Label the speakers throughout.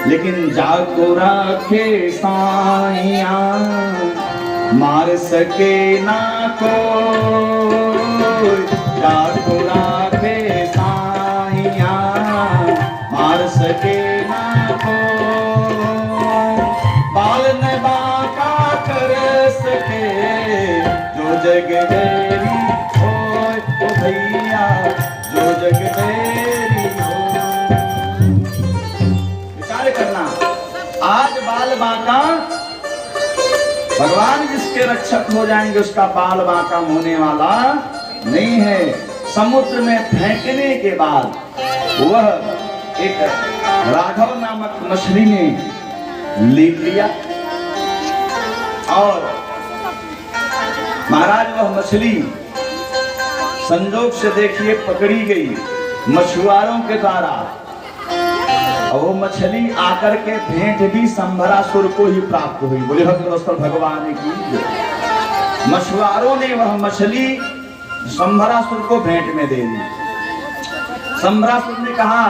Speaker 1: लेकिन जाको रखे साइया मार सके ना को, जाको रखे साइया मार सके ना को, पालन बाका कर सके जो जग मेरी हो, ओ भैया जो जग मेरी हो। विचार करना, आज बाल बाका भगवान जिसके रक्षक हो जाएंगे उसका बाल बाका होने वाला नहीं है। समुद्र में फेंकने के बाद वह एक राघव नामक मछली ने ले लिया और महाराज वह मछली संजोग से देखिए पकड़ी गई मछुआरों के द्वारा, और वो मछली आकर के भेंट भी संभरासुर को ही प्राप्त हुई। बोले भक्त भगवान की। मछुआरों ने वह मछली संभरासुर को भेंट में दे दी। संभरासुर ने कहा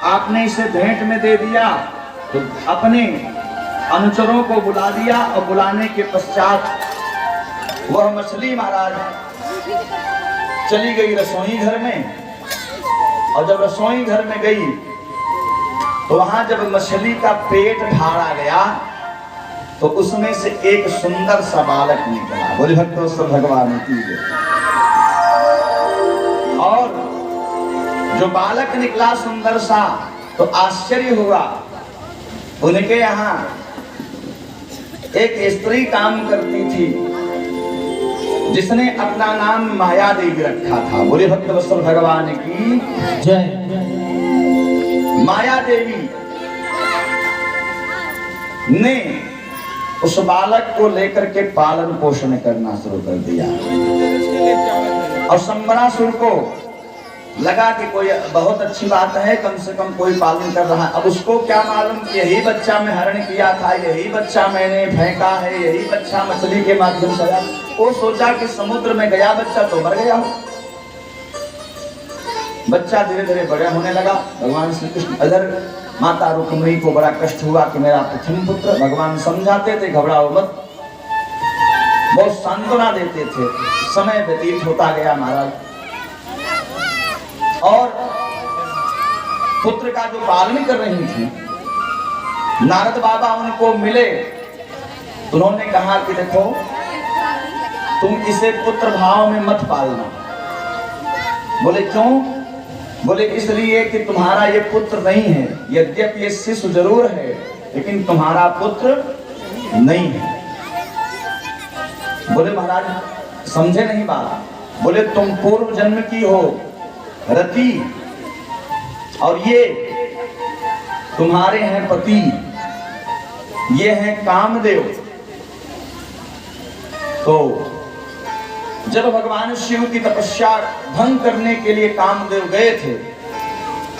Speaker 1: आपने इसे भेंट में दे दिया, तो अपने अनुचरों को बुला दिया और बुलाने के पश्चात वह मछली महाराज चली गई रसोई घर में, और जब रसोई घर में गई तो वहां जब मछली का पेट फाड़ा गया तो उसमें से एक सुंदर सा बालक निकला। बोले भक्तों भगवान की। और जो बालक निकला सुंदर सा, तो आश्चर्य हुआ। उनके यहाँ एक स्त्री काम करती थी जिसने अपना नाम माया देवी रखा था। बोले भक्तवत्सल भगवान की जय। माया देवी ने उस बालक को लेकर के पालन पोषण करना शुरू कर दिया, और संबरासुर को लगा कि कोई बहुत अच्छी बात है, कम से कम कोई पालन कर रहा है। अब उसको क्या मालूम कि यही बच्चा मैं हरण किया था, यही बच्चा मैंने फेंका है, यही बच्चा मछली के माध्यम से आया। वो सोचा कि समुद्र में गया बच्चा तो मर गया हो। बच्चा धीरे धीरे बड़ा होने लगा। भगवान श्री कृष्ण अगर माता रुक्मिणी को बड़ा कष्ट हुआ कि मेरा प्रथम पुत्र, भगवान समझाते थे घबराओ मत, बहुत सांत्वना देते थे। समय व्यतीत होता गया महाराज, और पुत्र का जो पालन कर रही थी, नारद बाबा उनको मिले। उन्होंने कहा कि देखो तुम इसे पुत्र भाव में मत पालना। बोले क्यों? बोले इसलिए कि तुम्हारा ये पुत्र नहीं है, यद्यपि ये शिशु जरूर है लेकिन तुम्हारा पुत्र नहीं है। बोले महाराज समझे नहीं बात। बोले तुम पूर्व जन्म की हो रति, और ये तुम्हारे हैं पति, ये हैं कामदेव। तो जब भगवान शिव की तपस्या भंग करने के लिए कामदेव गए थे,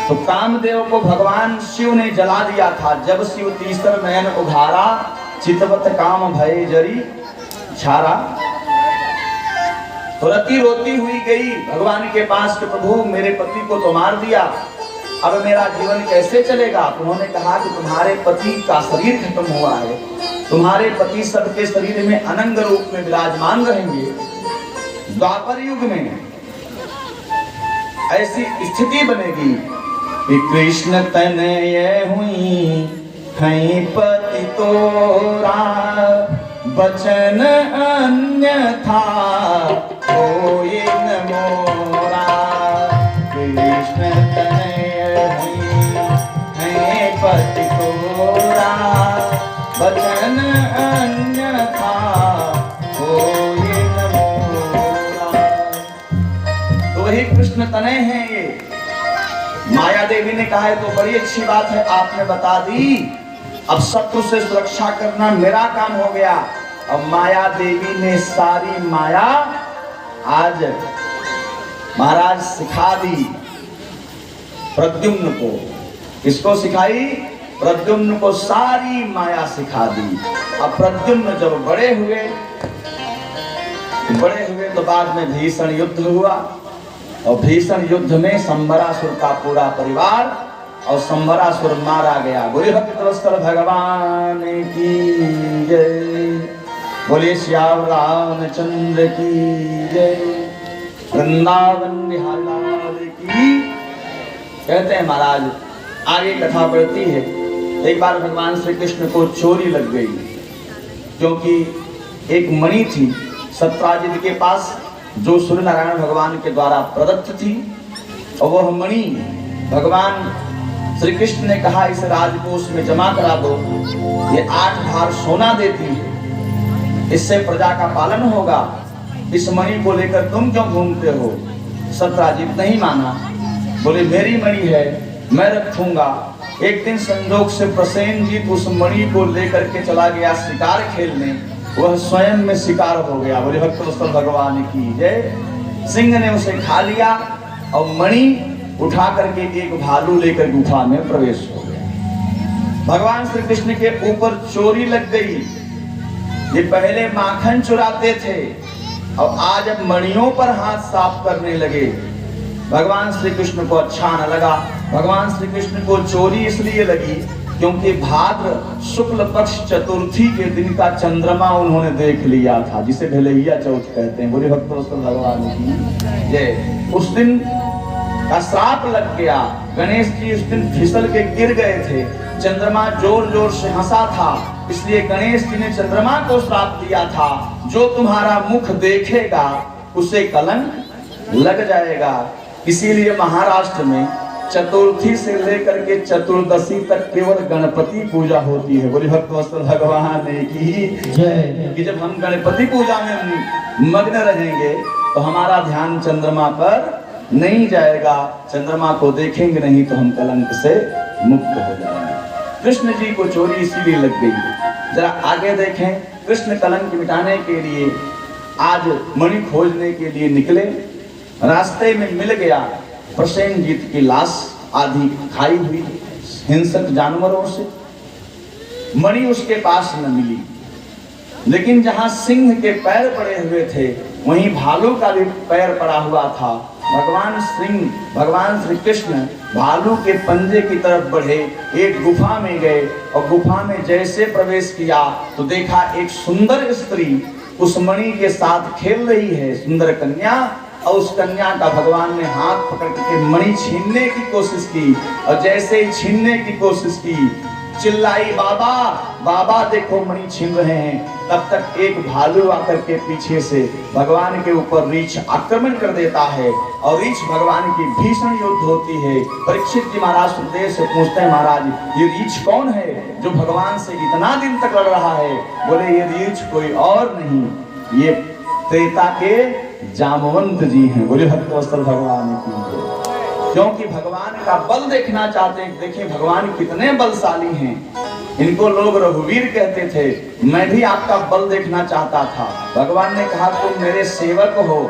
Speaker 1: तो कामदेव को भगवान शिव ने जला दिया था। जब शिव तीसर नयन उघारा, चितवत काम भय जरी छारा। तो रति रोती हुई गई भगवान के पास कि प्रभु मेरे पति को तो मार दिया, अब मेरा जीवन कैसे चलेगा? उन्होंने कहा कि तुम्हारे पति का शरीर खत्म हुआ है, तुम्हारे पति सबके शरीर में अनंग रूप में विराजमान रहेंगे। द्वापर युग में ऐसी स्थिति बनेगी कि कृष्ण तनय हुई हैं पति तोरा, बचन अन्यथा कोई न मोरा। कृष्ण तनय हुई हैं पति तोरा, बचन अन्यथा कोई न मोरा। तो वही कृष्ण तनय है ये। माया देवी ने कहा है तो बड़ी अच्छी बात है, आपने बता दी, अब शत्रु से सुरक्षा करना मेरा काम हो गया। अब माया देवी ने सारी माया आज महाराज सिखा दी प्रद्युम्न को। किसको सिखाई? प्रद्युम्न को सारी माया सिखा दी। अब प्रद्युम्न जब बड़े हुए तो बाद में भीषण युद्ध हुआ, और भीषण युद्ध में संबरासुर का पूरा परिवार और संबरासुर मारा गया। बोले भक्तवत्सल भगवान की जय, बोले श्याम रामचंद्र की जय, वृंदावन बिहारी लाल की। कहते हैं महाराज, आगे कथा बढ़ती है। एक बार भगवान श्री कृष्ण को चोरी लग गई, क्योंकि एक मणि थी सत्राजित के पास, जो सूर्य नारायण भगवान के द्वारा प्रदत्त थी। और वह मणि भगवान श्री कृष्ण ने कहा इस राजकोष में जमा करा दो, ये 8 भार सोना देती है, इससे प्रजा का पालन होगा। इस मणि को लेकर तुम क्यों घूमते हो? सत्राजित नहीं माना, बोले मेरी मणि है, मैं रखूंगा। एक दिन संजोग से प्रसेनजीत उस मणि को लेकर के चला गया शिकार खेलने, वह स्वयं में शिकार हो गया। बोले भक्तवत्सल भगवान की जय। सिंह ने उसे खा लिया और मणि उठा करके एक भालू लेकर गुफा में प्रवेश हो गया। भगवान श्री कृष्ण के ऊपर चोरी लग गई। ये पहले माखन चुराते थे और आज अब मणियों पर हाथ साफ करने लगे। भगवान श्री कृष्ण को अच्छा न लगा। भगवान श्री कृष्ण को चोरी इसलिए लगी क्योंकि भाद्र शुक्ल पक्ष चतुर्थी के दिन का चंद्रमा उन्होंने देख लिया था, जिसे ढलैया चौथ कहते हैं। बोले भक्तवत्सल भगवान की जय। उस दिन का श्राप लग गया। गणेश जी उस दिन फिसल के गिर गए थे। चंद्रमा जोर जोर से हंसा था, इसलिए गणेश जी ने चंद्रमा को श्राप दिया था, जो तुम्हारा मुख देखेगा उसे कलंक लग जाएगा। इसीलिए महाराष्ट्र में चतुर्थी से लेकर के चतुर्दशी तक केवल गणपति पूजा होती है। बोले भक्तवत्सल भगवान की जय। कि जब हम गणपति पूजा में मग्न रहेंगे तो हमारा ध्यान चंद्रमा पर नहीं जाएगा, चंद्रमा को देखेंगे नहीं तो हम कलंक से मुक्त हो जाएंगे। कृष्ण जी को चोरी इसीलिए लग गई। जरा आगे देखें, कृष्ण कलंक मिटाने के लिए आज मणि खोजने के लिए निकले। रास्ते में मिल गया प्रसेनजीत की लाश, आधी खाई हुई हिंसक जानवरों से। मणि उसके पास न मिली, लेकिन जहां सिंह के पैर पड़े हुए थे वहीं भालू का भी पैर पड़ा हुआ था। भगवान श्री कृष्ण भालू के पंजे की तरफ बढ़े, एक गुफा में गए और गुफा में जैसे प्रवेश किया तो देखा एक सुंदर स्त्री उस मणि के साथ खेल रही है, सुंदर कन्या। और उस कन्या का भगवान ने हाथ पकड़ के मणि छीनने की कोशिश की, और जैसे ही छीनने की कोशिश की चिल्लाई, बाबा बाबा देखो मणि छीन रहे हैं। तब तक एक भालू आकर के पीछे से भगवान के ऊपर रीछ आक्रमण कर देता है और रीछ भगवान की भीषण युद्ध होती है। परीक्षित जी महाराज सुखदेव से पूछते हैं, महाराज ये रीछ कौन है जो भगवान से इतना दिन तक लड़ रहा है? बोले ये रीछ कोई और नहीं, ये त्रेता के जामवंत जी हैं। बोले भक्तवत्सल भगवान की। क्योंकि भगवान का बल देखना चाहते हैं, देखिए भगवान कितने बलशाली हैं। इनको लोग रघुवीर कहते थे। मैं भी आपका बल देखना चाहता था। भगवान ने कहा तुम मेरे सेवक हो,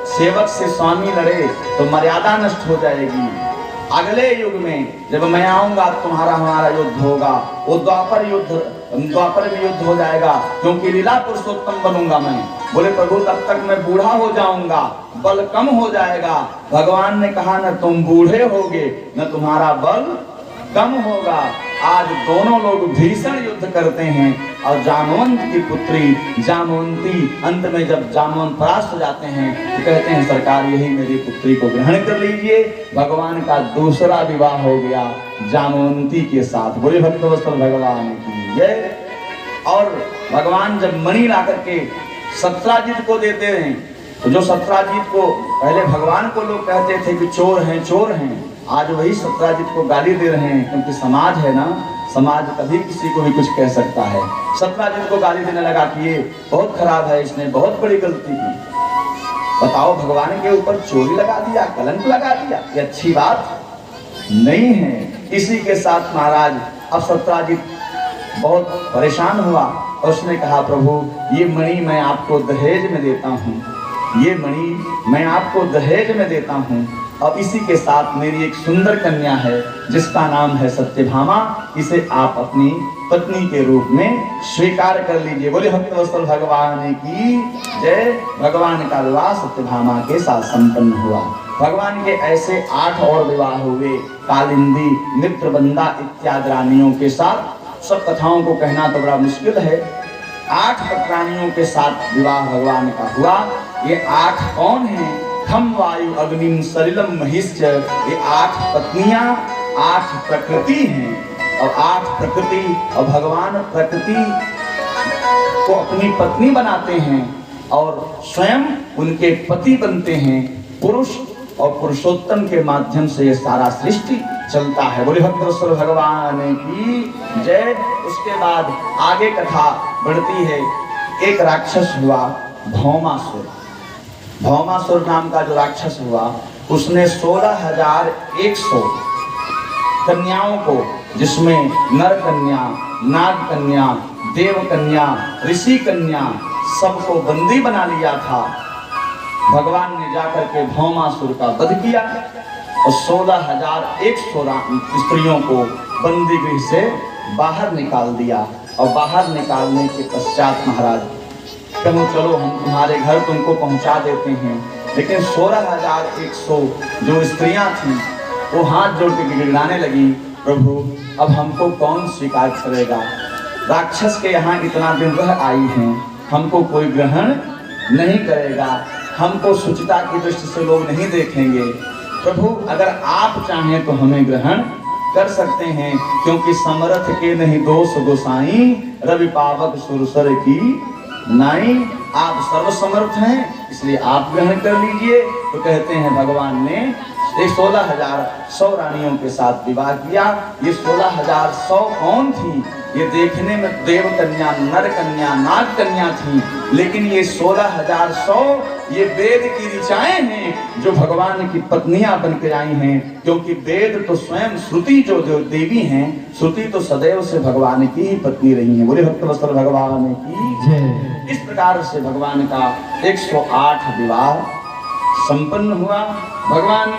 Speaker 1: सेवक से स्वामी लड़े तो मर्यादा नष्ट हो जाएगी। अगले युग में जब मैं आऊंगा तुम्हारा हमारा युद्ध होगा, वो द्वापर में युद्ध हो जाएगा, क्योंकि लीला पुरुषोत्तम बनूंगा मैं। बोले प्रभु तब तक मैं बूढ़ा हो जाऊंगा, बल कम हो जाएगा। भगवान ने कहा न तुम बूढ़े होगे न तुम्हारा बल कम होगा। आज दोनों लोग भीषण युद्ध करते हैं और जामवंत की पुत्री जामवंती अंत में जब जामवंत परास्त हो जाते हैं तो कहते हैं सरकार यही मेरी पुत्री को ग्रहण कर लीजिए। भगवान का दूसरा विवाह हो गया जामवंती के साथ। बोले भक्तवत्सल भगवान की जय। और भगवान जब मणि ला करके सत्राजित को देते हैं तो जो सत्राजित को पहले भगवान को लोग कहते थे कि चोर हैं चोर हैं, आज वही सत्राजित को गाली दे रहे हैं, क्योंकि समाज है ना, समाज कभी किसी को भी कुछ कह सकता है। सत्राजित को गाली देने लगा कि ये बहुत खराब है, इसने बहुत बड़ी गलती की। बताओ भगवान के ऊपर चोरी लगा दिया, कलंक लगा दिया, ये अच्छी बात नहीं है। इसी के साथ महाराज अब सत्राजित बहुत परेशान हुआ और उसने कहा प्रभु ये मणि मैं आपको दहेज में देता हूँ, ये मणि मैं आपको दहेज में देता हूँ, और इसी के साथ मेरी एक सुंदर कन्या है जिसका नाम है सत्यभामा, इसे आप अपनी पत्नी के रूप में स्वीकार कर लीजिए। बोले भक्तवत्सल भगवान की जय। भगवान का विवाह सत्यभामा के साथ संपन्न हुआ। भगवान के ऐसे 8 और विवाह हुए, कालिंदी, मित्रबंदा इत्यादि रानियों के साथ। सब कथाओं को कहना तो बड़ा मुश्किल है। 8 रानियों के साथ विवाह भगवान का हुआ। ये 8 कौन हैं? खम वायु अग्निम सलिलम महिष्च। ये 8 पत्नियां, 8 प्रकृति हैं। और 8 प्रकृति, और भगवान प्रकृति को अपनी पत्नी बनाते हैं और स्वयं उनके पति बनते हैं। पुरुष और पुरुषोत्तम के माध्यम से ये सारा सृष्टि चलता है। बोले भक्तवत्सल भगवान की जय। उसके बाद आगे कथा बढ़ती है। एक राक्षस हुआ भौमासुर। भौमासुर नाम का जो राक्षस हुआ, उसने 16,100 कन्याओं को, जिसमें नर कन्या, नाग कन्या, देव कन्या, ऋषि कन्या, सबको बंदी बना लिया था। भगवान ने जाकर के भौमासुर का वध किया और 16,100 स्त्रियों को बंदी गृह से बाहर निकाल दिया। और बाहर निकालने के पश्चात महाराज कहूँ चलो हम तुम्हारे घर तुमको पहुंचा देते हैं, लेकिन 16,100 जो स्त्रियां थीं वो हाथ जोड़ के गिड़गिड़ाने लगी, प्रभु अब हमको कौन स्वीकार करेगा? राक्षस के यहाँ इतना दिन रह आई हैं, हमको कोई ग्रहण नहीं करेगा, हमको शुचिता की दृष्टि से लोग नहीं देखेंगे। प्रभु अगर आप चाहें तो हमें ग्रहण कर सकते हैं, क्योंकि समर्थ के नहीं दोष गोसाई, रवि पावक सुरसर की नाई। आप सर्वसमर्थ हैं, इसलिए आप ग्रहण कर लीजिए। तो कहते हैं भगवान ने 16,100 रानियों के साथ विवाह किया। ये 16,100 कौन थी? ये देखने में देव कन्या, नर कन्या, नाग कन्या थी, लेकिन ये 16,100 ये वेद की ऋचाएं हैं जो भगवान की पत्नियां बन के आई हैं। क्योंकि वेद तो स्वयं श्रुति जो देवी हैं, श्रुति तो सदैव से भगवान की ही पत्नी रही हैं। बोले भक्तवत्सल भगवान की जय। इस प्रकार से भगवान का 108 विवाह संपन्न हुआ। भगवान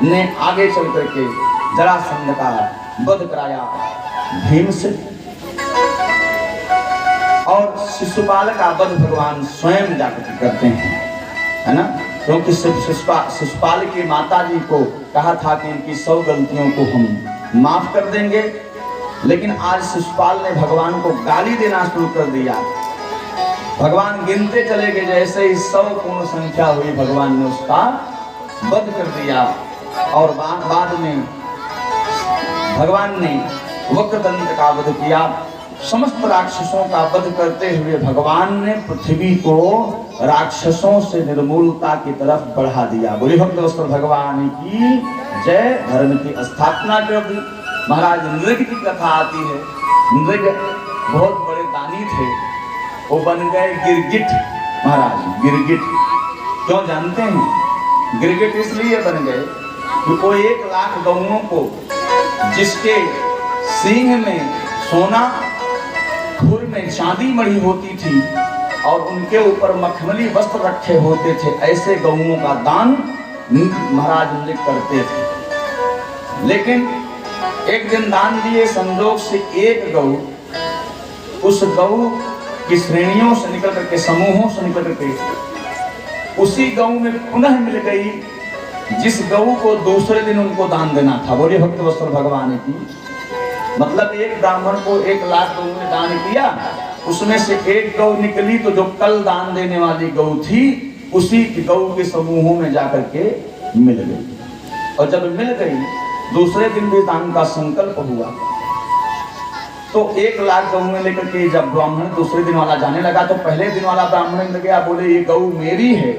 Speaker 1: ने आगे चल करके जरासंध का वध कराया भीम से, और शिशुपाल का वध भगवान स्वयं जाकर करते हैं, है ना। क्योंकि शिशुपाल की माता जी को कहा था कि इनकी 100 गलतियों को हम माफ कर देंगे, लेकिन आज शिशुपाल ने भगवान को गाली देना शुरू कर दिया। भगवान गिनते चले गए, जैसे ही 100 पूर्ण संख्या हुई भगवान ने उसका वध कर दिया। और बाद में भगवान ने वक्रतंत्र का वध किया। समस्त राक्षसों का वध करते हुए भगवान ने पृथ्वी को राक्षसों से निर्मूलता की तरफ बढ़ा दिया। बोले भक्तवत्सल भगवान की जय। धर्म की स्थापना कर दी। महाराज नृग की कथा आती है। नृग बहुत बड़े दानी थे, वो बन गए गिरगिट। महाराज गिरगिट क्यों जानते हैं? गिरगिट इसलिए बन गए कि वो 1 लाख गौओं को, जिसके सींग में सोना, खुर में चांदी मढ़ी होती थी और उनके ऊपर मखमली वस्त्र रखे होते थे, ऐसे गौओं का दान महाराज नृग करते थे। लेकिन एक दिन दान दिए, संजोग से एक गौ उस गौ की श्रेणियों से निकल करके, समूहों से निकल करके उसी गौ में पुनः मिल गई, जिस गौ को दूसरे दिन उनको दान देना था। बोलिए भक्तवत्सल भगवान की। मतलब एक ब्राह्मण को 1 लाख गौ में दान किया, उसमें से एक गौ निकली, तो जो कल दान देने वाली गौ थी उसी गौ के समूहों में जाकर के मिल गई। और जब मिल गई, दूसरे दिन भी दान का संकल्प हुआ, तो 1 लाख गौ में लेकर के जब ब्राह्मण दूसरे दिन वाला जाने लगा, तो पहले दिन वाला ब्राह्मण ने गया, बोले ये गौ मेरी है।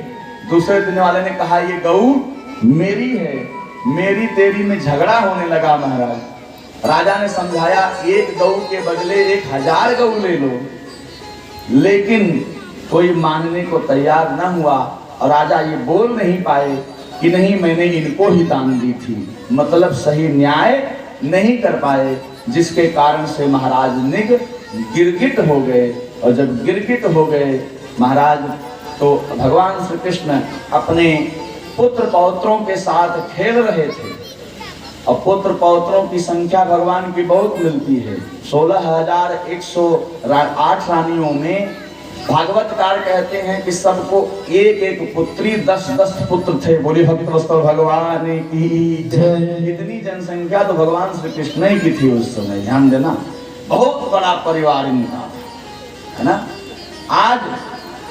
Speaker 1: दूसरे दिन वाले ने कहा ये गौ मेरी है। मेरी तेरी में झगड़ा होने लगा। महाराज राजा ने समझाया, एक गौ के बदले 1000 गौ ले लो, लेकिन कोई मानने को तैयार न हुआ। और राजा ये बोल नहीं पाए कि नहीं मैंने इनको ही दान दी थी, मतलब सही न्याय नहीं कर पाए, जिसके कारण से महाराज नृग गिरगिट हो गए। और जब गिरगिट हो गए महाराज, तो भगवान श्री कृष्ण अपने पुत्र पौत्रों के साथ खेल रहे थे। और पुत्र पौत्रों की संख्या भगवान की बहुत मिलती है, 16,108 रानियों में भागवतकार कहते हैं कि सबको एक एक पुत्री 10-10 पुत्र थे। बोले भक्त वस्तु भगवान की जय। इतनी जनसंख्या तो भगवान श्री कृष्ण ही की थी उस समय, ध्यान देना, बहुत बड़ा परिवार इनका है ना। आज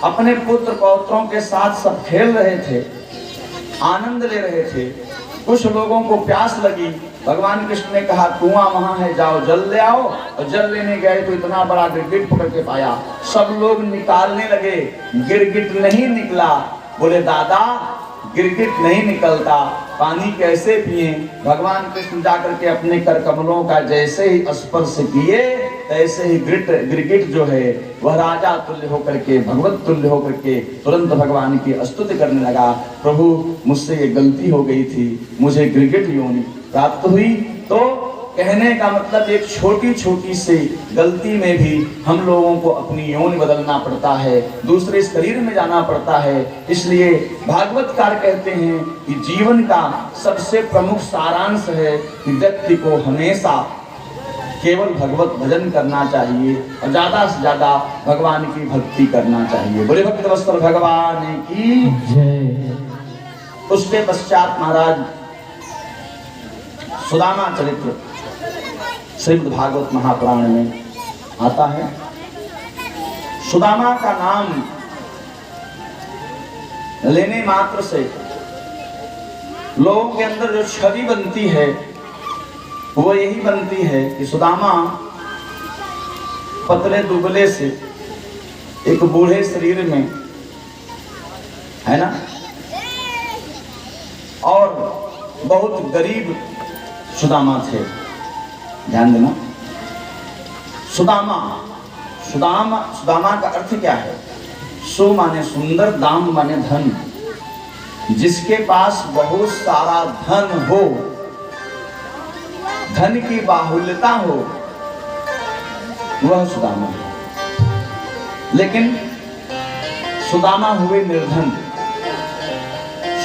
Speaker 1: अपने पुत्र पौत्रों के साथ सब खेल रहे थे, आनंद ले रहे थे। कुछ लोगों को प्यास लगी, भगवान कृष्ण ने कहा कुआं वहां है, जाओ जल ले आओ। और जल लेने गए तो इतना बड़ा गिरगिट पकड़ के पाया। सब लोग निकालने लगे, गिरगिट नहीं निकला। बोले दादा गिरगिट नहीं निकलता, पानी कैसे पिए? भगवान कृष्ण जाकर के अपने कर कमलों का जैसे ही स्पर्श किए, तैसे ही गिरगिट जो है वह राजा तुल्य होकर के, भगवत तुल्य होकर के तुरंत भगवान की स्तुति करने लगा। प्रभु मुझसे ये गलती हो गई थी, मुझे गिरगिट योनि प्राप्त हुई। तो कहने का मतलब एक छोटी छोटी सी गलती में भी हम लोगों को अपनी योनि बदलना पड़ता है, दूसरे शरीर में जाना पड़ता है। इसलिए भागवतकार कहते हैं कि जीवन का सबसे प्रमुख सारांश है कि व्यक्ति को हमेशा केवल भगवत भजन करना चाहिए और ज्यादा से ज्यादा भगवान की भक्ति करना चाहिए। बोले भक्त वत्सल भगवान की जय। उसके पश्चात महाराज सुदामा चरित्र श्रीमद् भागवत महापुराण में आता है। सुदामा का नाम लेने मात्र से लोगों के अंदर जो छवि बनती है वो यही बनती है कि सुदामा पतले दुबले से एक बूढ़े शरीर में है ना, और बहुत गरीब सुदामा थे। ध्यान देना, सुदामा सुदामा सुदामा का अर्थ क्या है? सु माने सुंदर, दाम माने धन। जिसके पास बहुत सारा धन हो, धन की बाहुल्यता हो, वह सुदामा है। लेकिन सुदामा हुए निर्धन,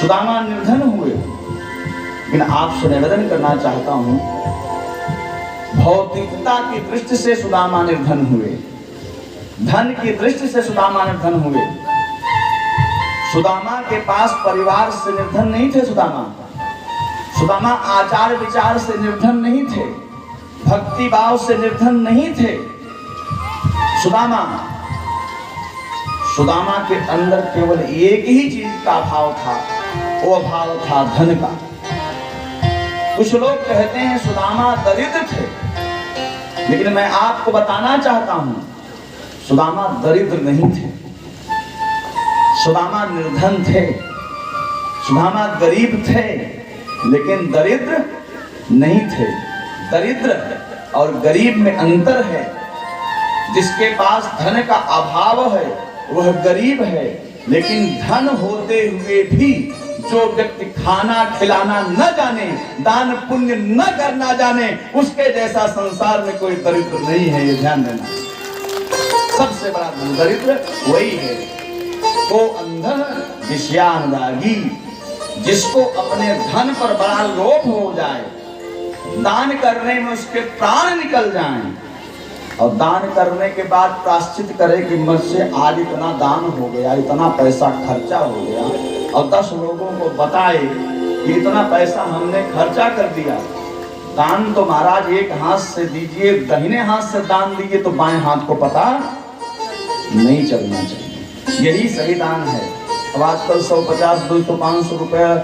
Speaker 1: सुदामा निर्धन हुए। लेकिन आपसे निवेदन करना चाहता हूं, भौतिकता की दृष्टि से सुदामा निर्धन हुए, धन की दृष्टि से सुदामा निर्धन हुए। सुदामा के पास परिवार से निर्धन नहीं थे। सुदामा आचार विचार से निर्धन नहीं थे, भक्ति भाव से निर्धन नहीं थे। सुदामा के अंदर केवल एक ही चीज का भाव था, वो भाव था धन का। कुछ लोग कहते हैं सुदामा दरिद्र थे, लेकिन मैं आपको बताना चाहता हूं सुदामा दरिद्र नहीं थे, सुदामा निर्धन थे, सुदामा गरीब थे, लेकिन दरिद्र नहीं थे। दरिद्र और गरीब में अंतर है। जिसके पास धन का अभाव है वह गरीब है, लेकिन धन होते हुए भी जो व्यक्ति खाना खिलाना न जाने, दान पुण्य न करना जाने, उसके जैसा संसार में कोई दरिद्र नहीं है। ये ध्यान देना, सबसे बड़ा दरिद्र वही है। वो अंधा विषयानुरागी, जिसको अपने धन पर बड़ा लोभ हो जाए, दान करने में उसके प्राण निकल जाएं, और दान करने के बाद प्रायश्चित करे कि मुझसे आज इतना दान हो गया, इतना पैसा खर्चा हो गया, और 10 लोगों को बताए कि इतना पैसा हमने खर्चा कर दिया। दान तो महाराज एक हाथ से दीजिए, दाहिने हाथ से दान दीजिए तो बाएं हाथ को पता नहीं चलना चाहिए। यही सही दान है। अब आजकल 150, 200, 500 रुपया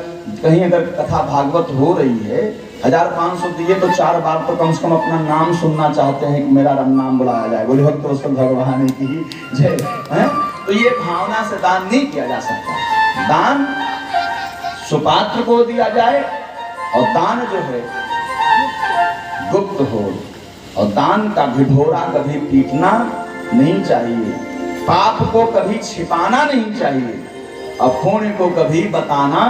Speaker 1: कहीं अगर कथा भागवत हो रही है, 1500 दिए तो 4 बार तो कम से कम अपना नाम सुनना चाहते हैं कि मेरा नाम बुलाया जाए। बोले भक्त वत्सल भगवान की जय। तो ये भावना से दान नहीं किया जा सकता। दान सुपात्र को दिया जाए, और दान जो है गुप्त हो, और दान का भिभोरा कभी पीटना नहीं चाहिए, पाप को कभी छिपाना नहीं चाहिए, और पुण्य को कभी बताना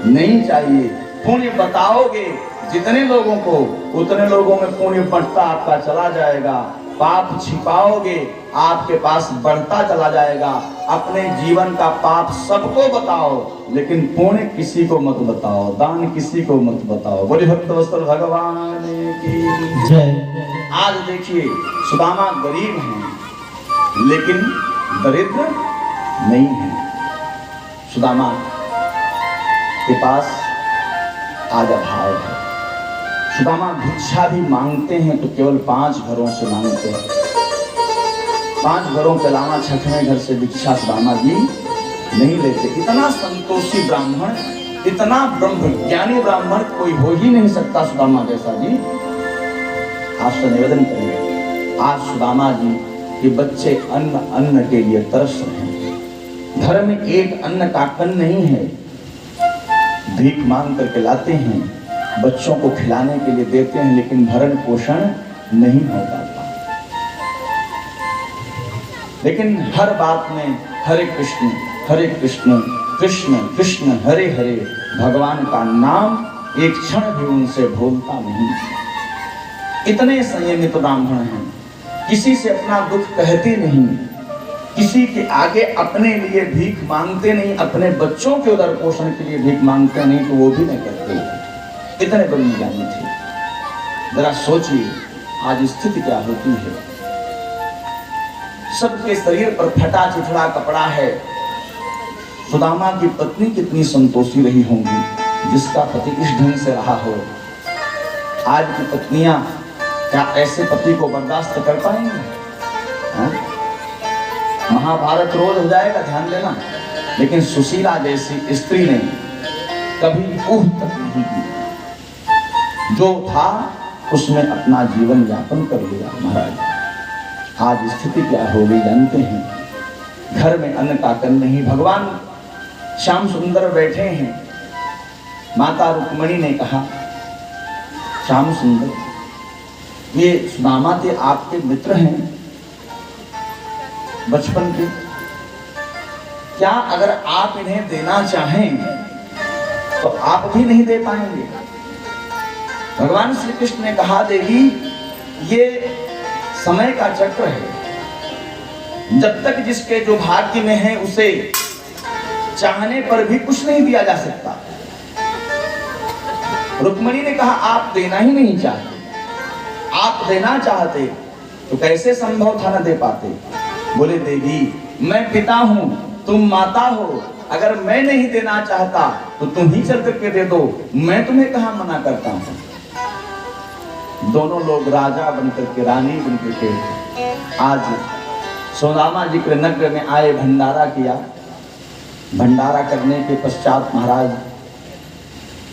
Speaker 1: नहीं चाहिए। पुण्य बताओगे जितने लोगों को, उतने लोगों में पुण्य बढ़ता आपका चला जाएगा। पाप छिपाओगे आपके पास बढ़ता चला जाएगा। अपने जीवन का पाप सबको बताओ, लेकिन पुण्य किसी को मत बताओ, दान किसी को मत बताओ। बोले भक्तवत्सल भगवान की जय। आज देखिए सुदामा गरीब हैं लेकिन दरिद्र नहीं है। सुदामा के पास आज अभाव है। सुदामा भिक्षा भी मांगते हैं तो केवल 5 घरों से मांगते हैं। 5 घरों के अलावा 6वें घर से भिक्षा सुदामा जी नहीं लेते। इतना संतोषी ब्राह्मण, इतना ब्रह्मज्ञानी ब्राह्मण कोई हो ही नहीं सकता सुदामा जैसा जी। आज तो निवेदन करेंगे, आज सुदामा जी के बच्चे अन्न के लिए तरस रहे हैं। घर में एक अन्न का कण नहीं है, भीख मांग करके लाते हैं, बच्चों को खिलाने के लिए देते हैं, लेकिन भरण पोषण नहीं हो पाता। लेकिन हर बात में हरे कृष्ण कृष्ण कृष्ण हरे हरे, भगवान का नाम एक क्षण भी उनसे भूलता नहीं। इतने संयमित ब्राह्मण हैं, किसी से अपना दुख कहते नहीं, किसी के आगे अपने लिए भीख मांगते नहीं, अपने बच्चों के उदर पोषण के लिए भीख मांगते नहीं तो वो भी नहीं करते। इतने ब्रह्मज्ञानी थे। जरा सोचिए आज स्थिति क्या होती है। सबके शरीर पर फटा चिथड़ा कपड़ा है। सुदामा की पत्नी कितनी संतोषी रही होंगी जिसका पति इस ढंग से रहा हो। आज की पत्नियां क्या ऐसे पति को बर्दाश्त कर पाएंगी? महाभारत रोज हो जाएगा, ध्यान देना। लेकिन सुशीला जैसी स्त्री ने कभी ऊह तक नहीं की। जो था उसमें अपना जीवन यापन कर लिया। महाराज आज स्थिति क्या हो गई जानते हैं? घर में अन्न का कण नहीं। भगवान श्याम सुंदर बैठे हैं। माता रुक्मणी ने कहा, श्याम सुंदर ये सुदामा के आपके मित्र हैं बचपन के, क्या अगर आप इन्हें देना चाहें तो आप भी नहीं दे पाएंगे? भगवान श्री कृष्ण ने कहा, देवी ये समय का चक्र है, जब तक जिसके जो भाग्य में है उसे चाहने पर भी कुछ नहीं दिया जा सकता। रुक्मणी ने कहा, आप देना ही नहीं चाहते, आप देना चाहते तो कैसे संभव था न दे पाते? बोले देवी मैं पिता हूं, तुम माता हो, अगर मैं नहीं देना चाहता तो तुम ही चल करके दे दो, मैं तुम्हें कहां मना करता हूं। दोनों लोग राजा बनकर के, रानी बनकर के आज सुदामा जी के नगर में आए, भंडारा किया। भंडारा करने के पश्चात महाराज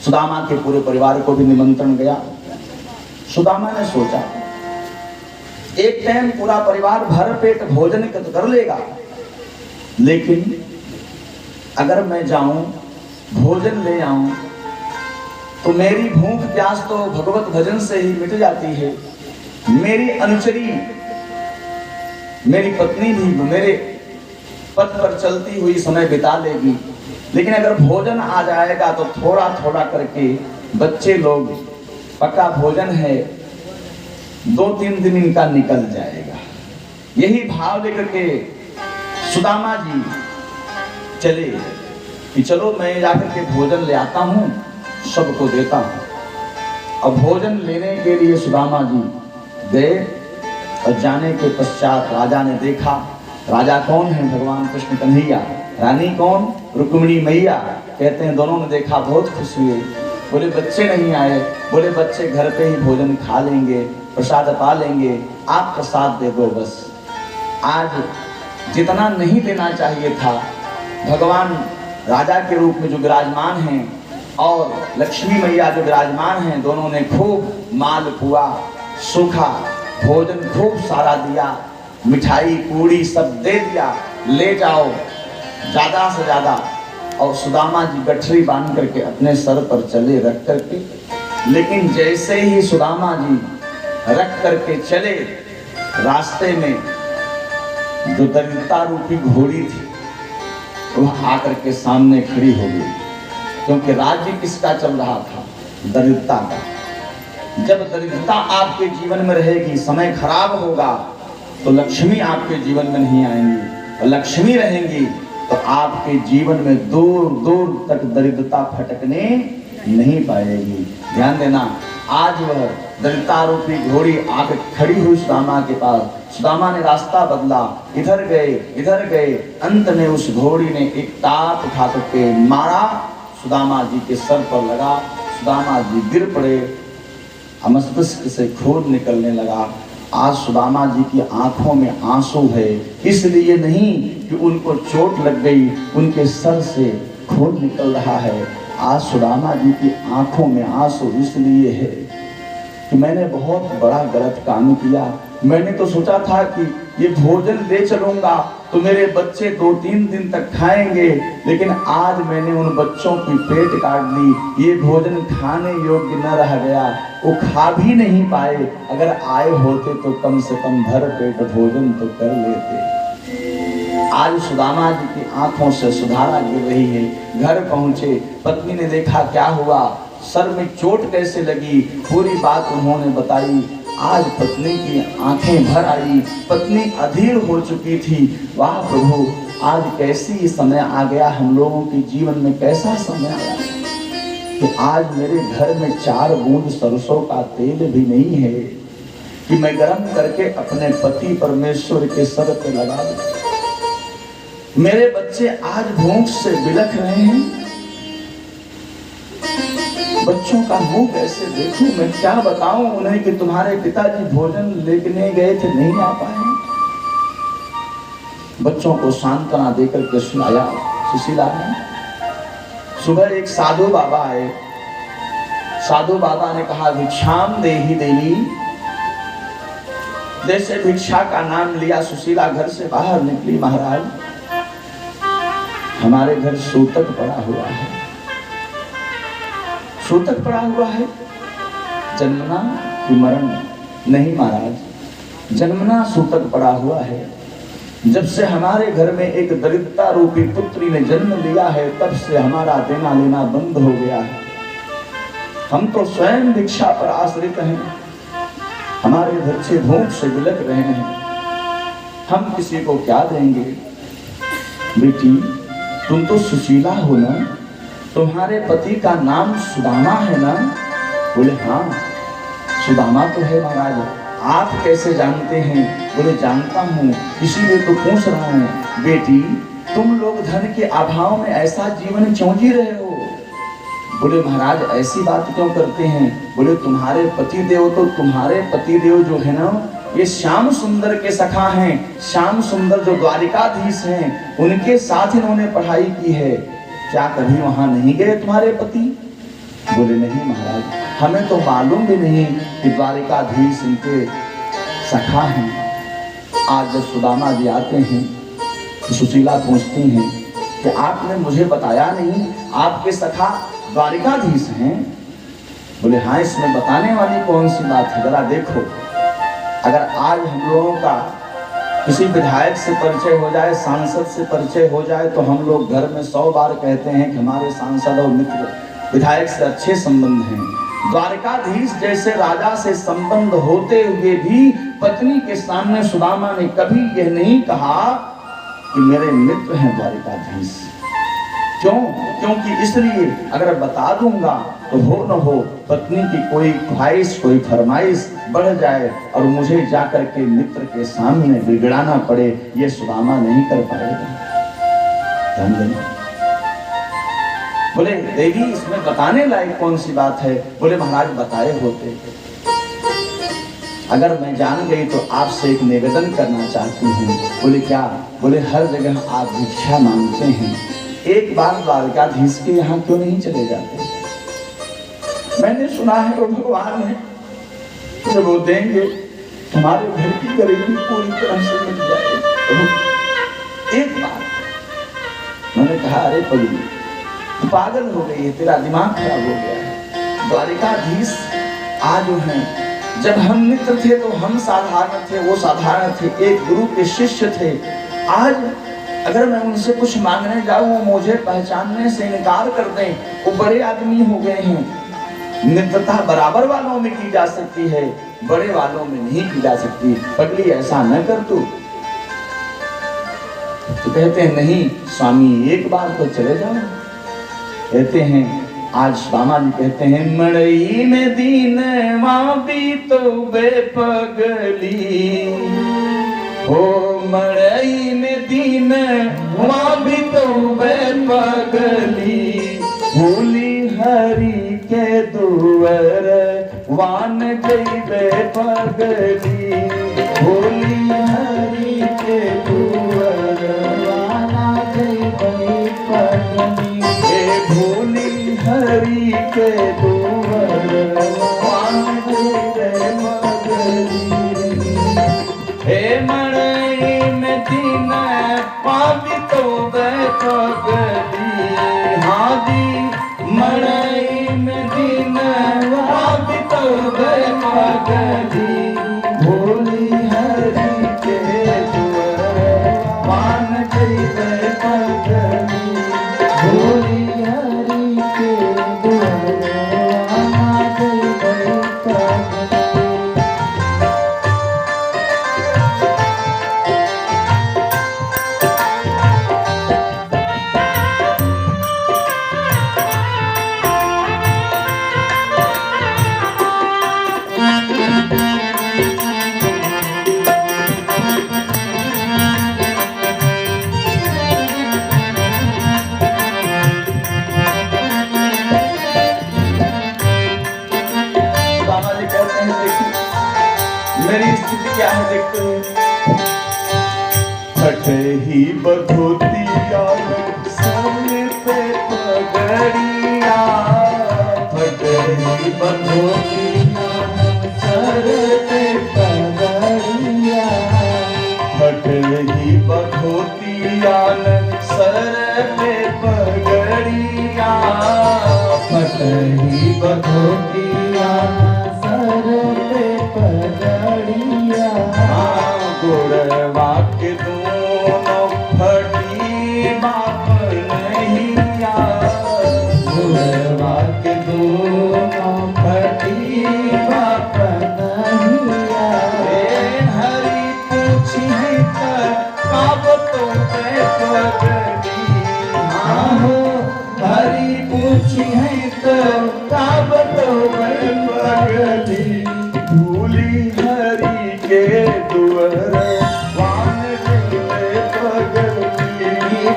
Speaker 1: सुदामा के पूरे परिवार को भी निमंत्रण गया। सुदामा ने सोचा एक टाइम पूरा परिवार भर पेट भोजन कर लेगा, लेकिन अगर मैं जाऊं भोजन ले आऊं तो मेरी भूख प्यास तो भगवत भजन से ही मिट जाती है। मेरी अनुचरी, मेरी पत्नी भी मेरे पथ पर चलती हुई समय बिता लेगी, लेकिन अगर भोजन आ जाएगा तो थोड़ा थोड़ा करके बच्चे लोग, पक्का भोजन है, 2-3 दिन इनका निकल जाएगा। यही भाव लेकर के सुदामा जी चले कि चलो मैं जाकर के भोजन ले आता हूँ, सबको देता हूँ। अब भोजन लेने के लिए सुदामा जी गए और जाने के पश्चात राजा ने देखा। राजा कौन है? भगवान कृष्ण कन्हैया। रानी कौन? रुक्मिणी मैया। कहते हैं दोनों ने देखा, बहुत खुश हुए। बोले बच्चे नहीं आए? बोले बच्चे घर पे ही भोजन खा लेंगे, प्रसाद पा लेंगे, आप प्रसाद दे दो बस। आज जितना नहीं देना चाहिए था, भगवान राजा के रूप में जो विराजमान हैं और लक्ष्मी मैया जो विराजमान हैं, दोनों ने खूब मालपुआ, सूखा भोजन खूब सारा दिया, मिठाई पूड़ी सब दे दिया, ले जाओ ज्यादा से ज्यादा। और सुदामा जी गठरी बांध करके अपने सर पर चले रख करके, लेकिन जैसे ही सुदामा जी रख करके चले, रास्ते में जो दरिद्रता रूपी घोड़ी थी वह आकर के सामने खड़ी हो गई। क्योंकि राज्य किसका चल रहा था? दरिद्रता का। जब दरिद्रता आपके जीवन में रहेगी, समय खराब होगा, तो लक्ष्मी आपके जीवन में नहीं आएंगी, और लक्ष्मी रहेंगी तो आपके जीवन में दूर दूर तक दरिद्रता फटकने नहीं पाएगी। ध्यान देना, आज वह दरिद्रता रूपी घोड़ी आके खड़ी हुई सुदामा के पास। सुदामा ने रास्ता बदला, इधर गए, अंत में उस घोड़ी ने एक टाप उठा करके मारा, सुदामा जी के सर पर लगा। सुदामा जी गिर पड़े, मस्तिष्क से खून निकलने लगा। आज सुदामा जी की आंखों में आंसू है, इसलिए नहीं कि उनको चोट लग गई, उनके सर से खून निकल रहा है। आज सुदामा जी की आंखों में आंसू इसलिए है कि मैंने बहुत बड़ा गलत काम किया। मैंने तो सोचा था कि ये भोजन ले चलूंगा तो मेरे बच्चे 2-3 दिन तक खाएंगे, लेकिन आज मैंने उन बच्चों की पेट काट ली। ये भोजन खाने योग्य न रह गया, वो खा भी नहीं पाए। अगर आए होते तो कम से कम भर पेट भोजन तो कर लेते। आज सुदामा जी की आंखों से सुधारा गिर रही है। घर पहुंचे, पत्नी ने देखा क्या हुआ, सर में चोट कैसे लगी, पूरी बात उन्होंने बताई। आज पत्नी की आंखें भर आई, पत्नी अधीर हो चुकी थी। वाह प्रभु, आज कैसी समय आ गया हम लोगों के जीवन में, कैसा समय आया कि आज मेरे घर में 4 बूंद सरसों का तेल भी नहीं है कि मैं गरम करके अपने पति परमेश्वर के सर पे लगा दूं। मेरे बच्चे आज भूख से बिलख रहे हैं, बच्चों का मुंह कैसे देखूं, मैं क्या बताऊं उन्हें कि तुम्हारे पिताजी भोजन लेने गए थे, नहीं आ पाए। बच्चों को सांत्वना देकर के सुनाया सुशीला ने। सुबह एक साधु बाबा आए। साधु बाबा ने कहा, भिक्षाम देहि देवी। जैसे भिक्षा का नाम लिया, सुशीला घर से बाहर निकली। महाराज, हमारे घर सूतक पड़ा हुआ है, सूतक पड़ा हुआ है। जन्मना कि मरण? नहीं महाराज, जन्मना सूतक पड़ा हुआ है। जब से हमारे घर में एक दरिद्रता रूपी पुत्री ने जन्म लिया है, तब से हमारा देना लेना बंद हो गया है। हम तो स्वयं भिक्षा पर आश्रित हैं, हमारे बच्चे भूख से बिलख रहे हैं, हम किसी को क्या देंगे? बेटी, तुम तो सुशीला हो ना, तुम्हारे पति का नाम सुदामा है ना? बोले हाँ, सुदामा तो है महाराज। आप कैसे जानते हैं? बोले जानता हूँ, इसीलिए तो पूछ रहा हूँ। बेटी, तुम लोग धन के अभाव में ऐसा जीवन क्यों जी रहे हो? बोले महाराज, ऐसी बात क्यों करते हैं? बोले तुम्हारे पति देव जो है ना, ये श्याम सुंदर के सखा हैं। श्याम सुंदर जो द्वारिकाधीश हैं, उनके साथ इन्होंने पढ़ाई की है। क्या कभी वहां नहीं गए तुम्हारे पति? बोले नहीं महाराज, हमें तो मालूम भी नहीं कि द्वारिकाधीश इनके सखा हैं। आज जब सुदामा जी आते हैं तो सुशीला पूछती हैं कि आपने मुझे बताया नहीं, आपके सखा द्वारिकाधीश हैं? बोले हाँ, इसमें बताने वाली कौन सी बात है? जरा देखो, अगर आज हम लोगों का किसी विधायक से परिचय हो जाए, सांसद से परिचय हो जाए, तो हम लोग घर में 100 बार कहते हैं कि हमारे सांसद और मित्र विधायक से अच्छे संबंध हैं। द्वारिकाधीश जैसे राजा से संबंध होते हुए भी पत्नी के सामने सुदामा ने कभी यह नहीं कहा कि मेरे मित्र हैं द्वारिकाधीश। क्यों? क्योंकि इसलिए अगर बता दूंगा तो हो न हो पत्नी की कोई ख्वाहिश, कोई फरमाइश बढ़ जाए और मुझे जाकर के मित्र के सामने बिगड़ाना पड़े, ये सुदामा नहीं कर पाएगा। ध्यान देना। बोले देवी, इसमें बताने लायक कौन सी बात है? बोले महाराज, बताए होते। अगर मैं जान गई तो आपसे एक निवेदन करना चाहती हूँ। बोले क्या? बोले हर जगह आप भिक्षा मांगते हैं, एक बार द्वारकाधीश के यहाँ क्यों नहीं चले जाते? मैंने सुना है वो भगवान है, जब वो देंगे हमारे घर की गरीबी पूरी तरह से मिट जाएगी। एक बार मैंने कहा, अरे पगली, तू पागल हो गई है, तेरा दिमाग खराब हो गया है। द्वारिकाधीश आज हैं, जब हम मित्र थे तो हम साधारण थे, वो साधारण थे, एक गुरु के शिष्य थे। आज अगर मैं उनसे कुछ मांगने जाऊं, वो मुझे पहचानने से इनकार कर दें, वो बड़े आदमी हो गए हैं। मित्रता बराबर वालों में की जा सकती है, बड़े वालों में नहीं की जा सकती। पगली ऐसा न कर तू। तो कहते हैं नहीं स्वामी एक बार तो चले जाओ। कहते हैं आज बामा जी कहते हैं मड़ई में दीन भी तो बेपगली हो, मड़ई में दीन भी तो बेपगली, भूली हरि के दुवर वान जइबे पगली, भूली हरि के दुवर वाना जइबे पगली, भूली हरि के दुवर वान जइबे पगली। हे मड़ई में दीन पापी तो बेपगली, हाँ दी मड़ई में दीन पापी तो बेपगली, भोली हरि के दुवर वान जइबे पगली, भोली हरि के दुवर वान जइबे पगली। मेरी स्थिति क्या है देखते हैं। फटे ही बधोतिया सर पे पगड़िया, फटे ही बधोतिया सर पे पगड़िया, फटे ही बधोतिया सर पे पगड़िया, फटे ही बधोतिया सर पे पगड़िया, गोड़वा के दोनों फटी बाप नैया, गोड़वा के दोनों फटी बाप नैया, हरि पूछी कब तो पगड़ी, हाँ हो हरि पूछी है तो कब तो पगड़ी, भूली हरि के दुवर वान जइबे पगली,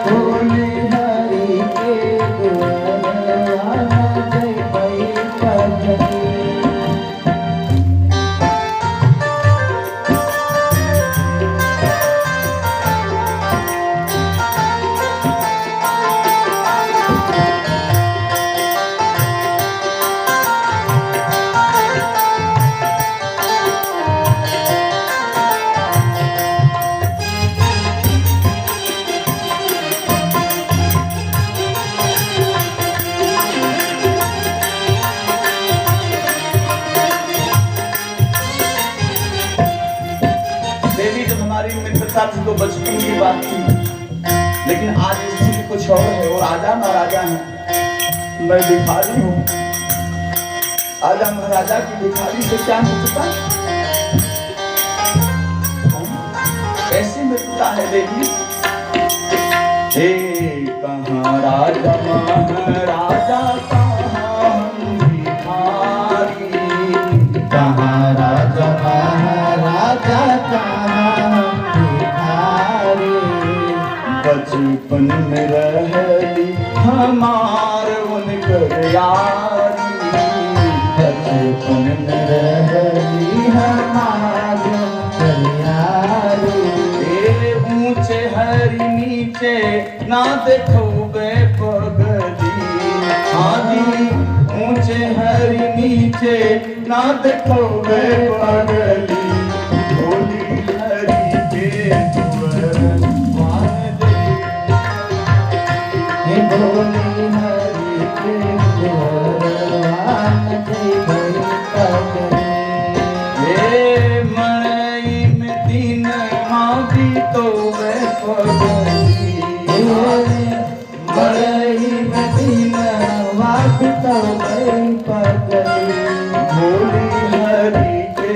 Speaker 1: भूली हरि के दुवर वान जइबे पगली। मित्रता थी तो बचपन की बात थी, लेकिन आज स्थिति कुछ और है। और राजा महाराजा है, मैं भिखारी हूँ। राजा महाराजा की भिखारी से क्या मित्रता, कैसी मित्रता है देवी। हे कहाँ राजा महाराजा कहाँ भिखारी, कहाँ राजा महाराजा कहाँ भिखारी, बचपन में रहली हमार उनकर यारी, बचपन में रहली हमार उनकर यारी, ऊंचे हरि नीचे ना देखो बेपगली, हाँ जी ऊंचे हरि नीचे ना देखो बेपगली, भोली हरि के दुवर वान जइबे, भोली हरि के दुवर वान जइबे पगली। हे मड़ई में दीन भी तो बेपगली, मड़ई में दीन भी तो बेपगली, भोली हरि के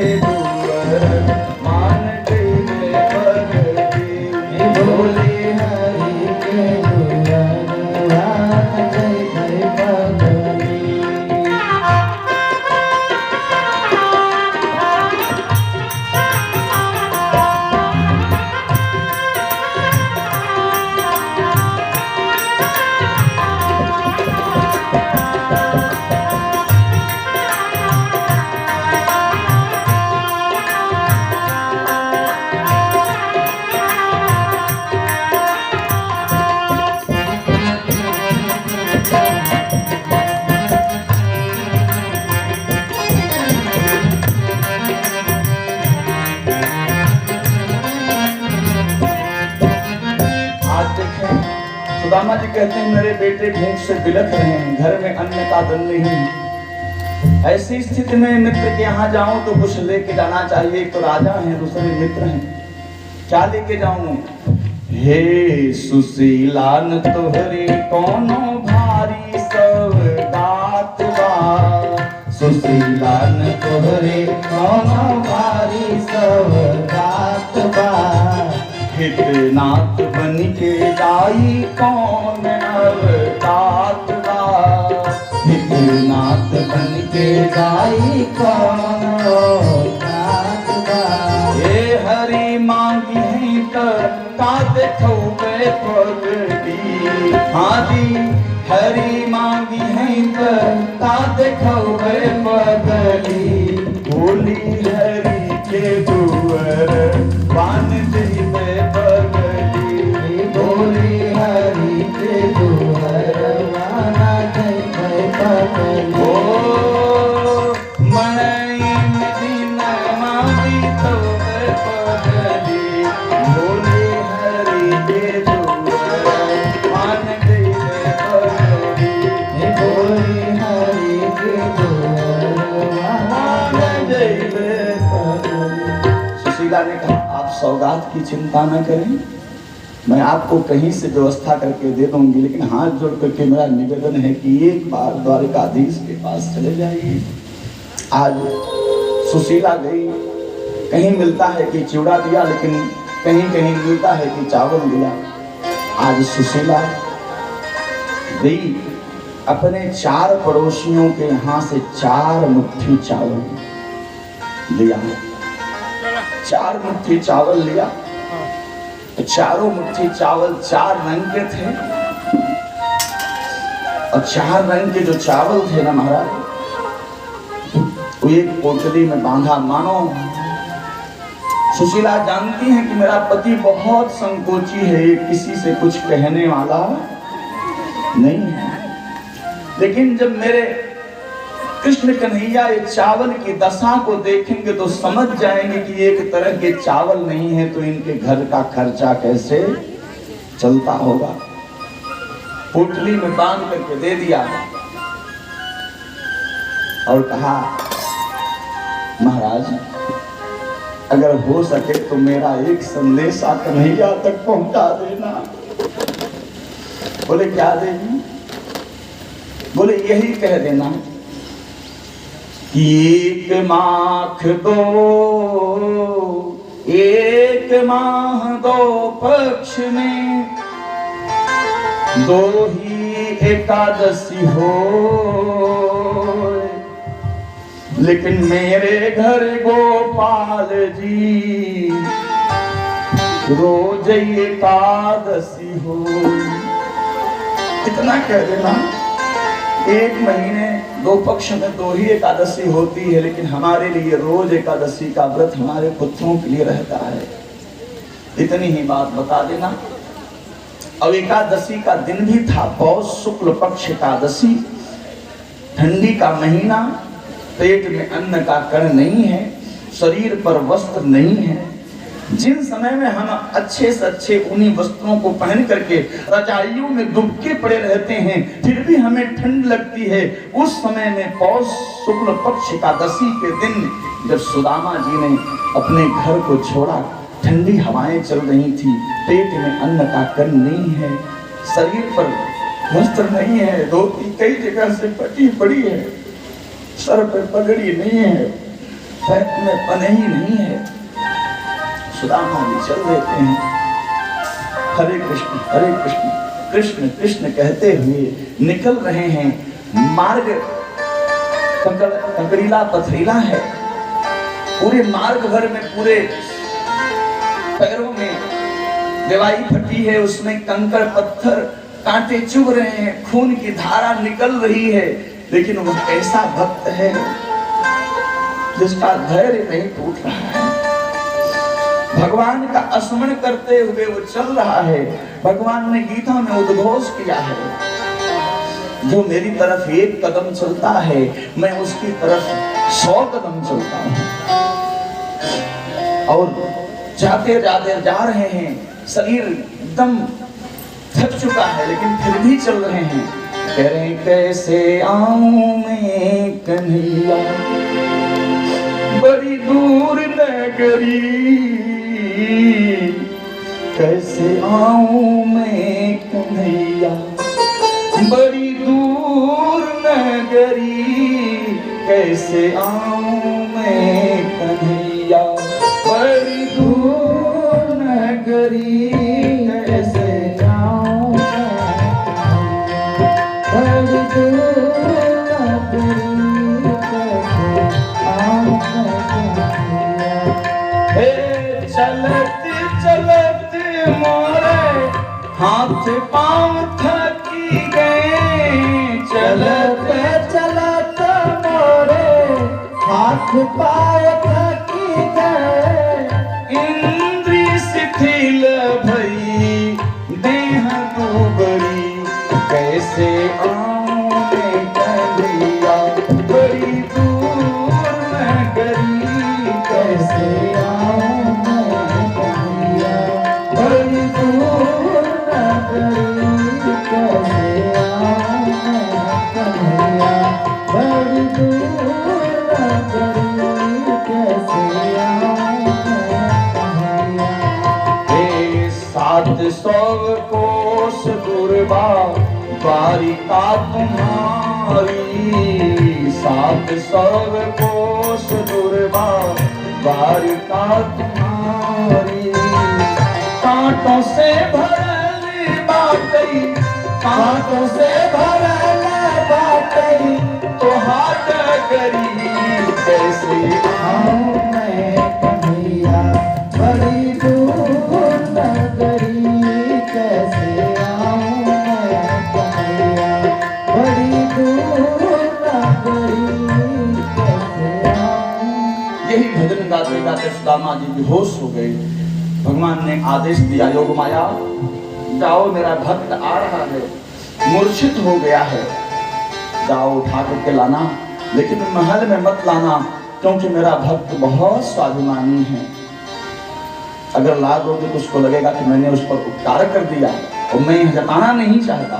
Speaker 1: सुदामा जी कहते हैं मेरे बेटे भूख से बिलख रहे हैं, घर में अन्न का धन नहीं। ऐसी स्थिति में मित्र के यहाँ जाऊं तो कुछ लेके जाना चाहिए। एक तो राजा है, दूसरे मित्र हैं, क्या लेके जाऊं? हे सुशीला न तोहरे कोनो भारी सौगात बा, सुशीला न तोहरे कोनो भारी सौगात बा, हितनाथ बन के जाई कौन अवतात बा, हितनाथ बन के जाई कौन अवतात बा। ए हरि मांगी है का देखो बे पगड़ी, हादी हरि मांगी है का देखो बे पगड़ी, बोली हरि के दुआर बान दे पगड़ी, बोली हरि के दुआर बान दे पगड़ी। ओ मन दिन मांगी तो पगड़ी, बोली हरि के दुआर बान दे पगड़ी, बोली हरि के दुआर बान दे पगड़ी। सुशीला ने कहा आप सौगात की चिंता न करें, मैं आपको कहीं से व्यवस्था करके दे दूंगी, लेकिन हाथ जोड़ करके मेरा निवेदन है कि एक बार द्वारकाधीश के पास चले जाइए। आज सुशीला गई, कहीं मिलता है कि चिवड़ा दिया, लेकिन कहीं कहीं मिलता है कि चावल दिया। आज सुशीला गई, अपने 4 पड़ोसियों के यहाँ से 4 मुट्ठी चावल लिया, 4 मुट्ठी चावल लिया। चारों मुट्ठी चावल 4 रंग के थे, और 4 रंग के जो चावल थे ना महाराज, वो एक पोटली में बांधा। मानो सुशीला जानती है कि मेरा पति बहुत संकोची है, ये किसी से कुछ कहने वाला नहीं है, लेकिन जब मेरे कृष्ण कन्हैया ये चावल की दशा को देखेंगे तो समझ जाएंगे कि एक तरह के चावल नहीं है, तो इनके घर का खर्चा कैसे चलता होगा। पोटली में बांध करके दे दिया और कहा महाराज अगर हो सके तो मेरा एक संदेशा कन्हैया तक पहुंचा देना। बोले क्या देगी? बोले यही कह देना एक माख दो, एक माह 2 पक्ष में, 2 ही एकादशी हो, लेकिन मेरे घर गोपाल जी रोज एकादशी हो। इतना कह देना, 1 महीने 2 पक्ष में 2 ही एकादशी होती है, लेकिन हमारे लिए रोज एकादशी का व्रत हमारे पुत्रों के लिए रहता है। इतनी ही बात बता देना। अब एकादशी का दिन भी था, पौष शुक्ल पक्ष एकादशी, ठंडी का महीना, पेट में अन्न का कण नहीं है, शरीर पर वस्त्र नहीं है। जिन समय में हम अच्छे से अच्छे ऊनी वस्त्रों को पहन करके रजाइयों में दुबके पड़े रहते हैं, फिर भी हमें ठंड लगती है, उस समय में पौष शुक्ल पक्ष एकादशी के दिन जब सुदामा जी ने अपने घर को छोड़ा, ठंडी हवाएं चल रही थी, पेट में अन्न का कण नहीं है, शरीर पर वस्त्र नहीं है, धोती कई जगह से फटी पड़ी है, सर पर पगड़ी नहीं है, पैर में पनही नहीं है, सुदामा जी चल देते हैं, हरे कृष्ण कृष्ण कृष्ण कहते हुए निकल रहे हैं। मार्ग कंकड़ीला पथरीला है, पूरे मार्ग भर में पूरे पैरों में दवाई फटी है, उसमें कंकड़ पत्थर कांटे चुभ रहे हैं, खून की धारा निकल रही है, लेकिन वो ऐसा भक्त है जिसका धैर्य नहीं टूट रहा है। भगवान का स्मरण करते हुए वो चल रहा है। भगवान ने गीता में उद्घोष किया है, जो मेरी तरफ 1 कदम चलता है मैं उसकी तरफ 100 कदम चलता हूं। और जाते जाते जा रहे हैं, शरीर एकदम थक चुका है लेकिन फिर भी चल रहे हैं। कह रहे हैं कैसे आऊं मैं कन्हैया बड़ी दूर नगरी, कैसे आऊं मैं कन्हैया बड़ी दूर नगरी, कैसे आऊं मैं कन्हैया बड़ी दूर नगरी, कैसे आऊं बड़ी दूर नगरी, कैसे आऊं कन्हैया। हे चलत चलत मोरे हाथ पांव थकी गए, चलत चलत मोरे हाथ पांव थकी गए, इंद्री शिथिल भई देह दुबरी, कैसे आऊं मैं कन्हैया बड़ी दूर नगरी, कैसे आऊं मैं कन्हैया बड़ी दूर नगरी, कैसे आऊं मैं कन्हैया बड़ी दूर नगरी, कैसे आऊं मैं कन्हैया। 700 कोस दूरबा द्वारिका तुम्हारी, 700 कोस दूरबा द्वारिका तुम्हारी, कांटों से भरल बाटई, कांटों से भरल बाटई, तो हाथ करी कैसे आऊं मैं कन्हैया बड़ी दूर नगरी, कैसे आऊं मैं कन्हैया बड़ी दूर नगरी, कैसे आऊं। यही भजन गाते गाते सुदामा जी बेहोश हो गए। भगवान ने आदेश दिया योग माया जाओ मेरा भक्त आ रहा है, मूर्छित हो गया है, जाओ उठा करके लाना, लेकिन महल में मत लाना क्योंकि मेरा भक्त बहुत स्वाभिमानी है, अगर ला दोगे तो उसको लगेगा कि मैंने उस पर उपकार कर दिया और मैं यह जताना नहीं चाहता।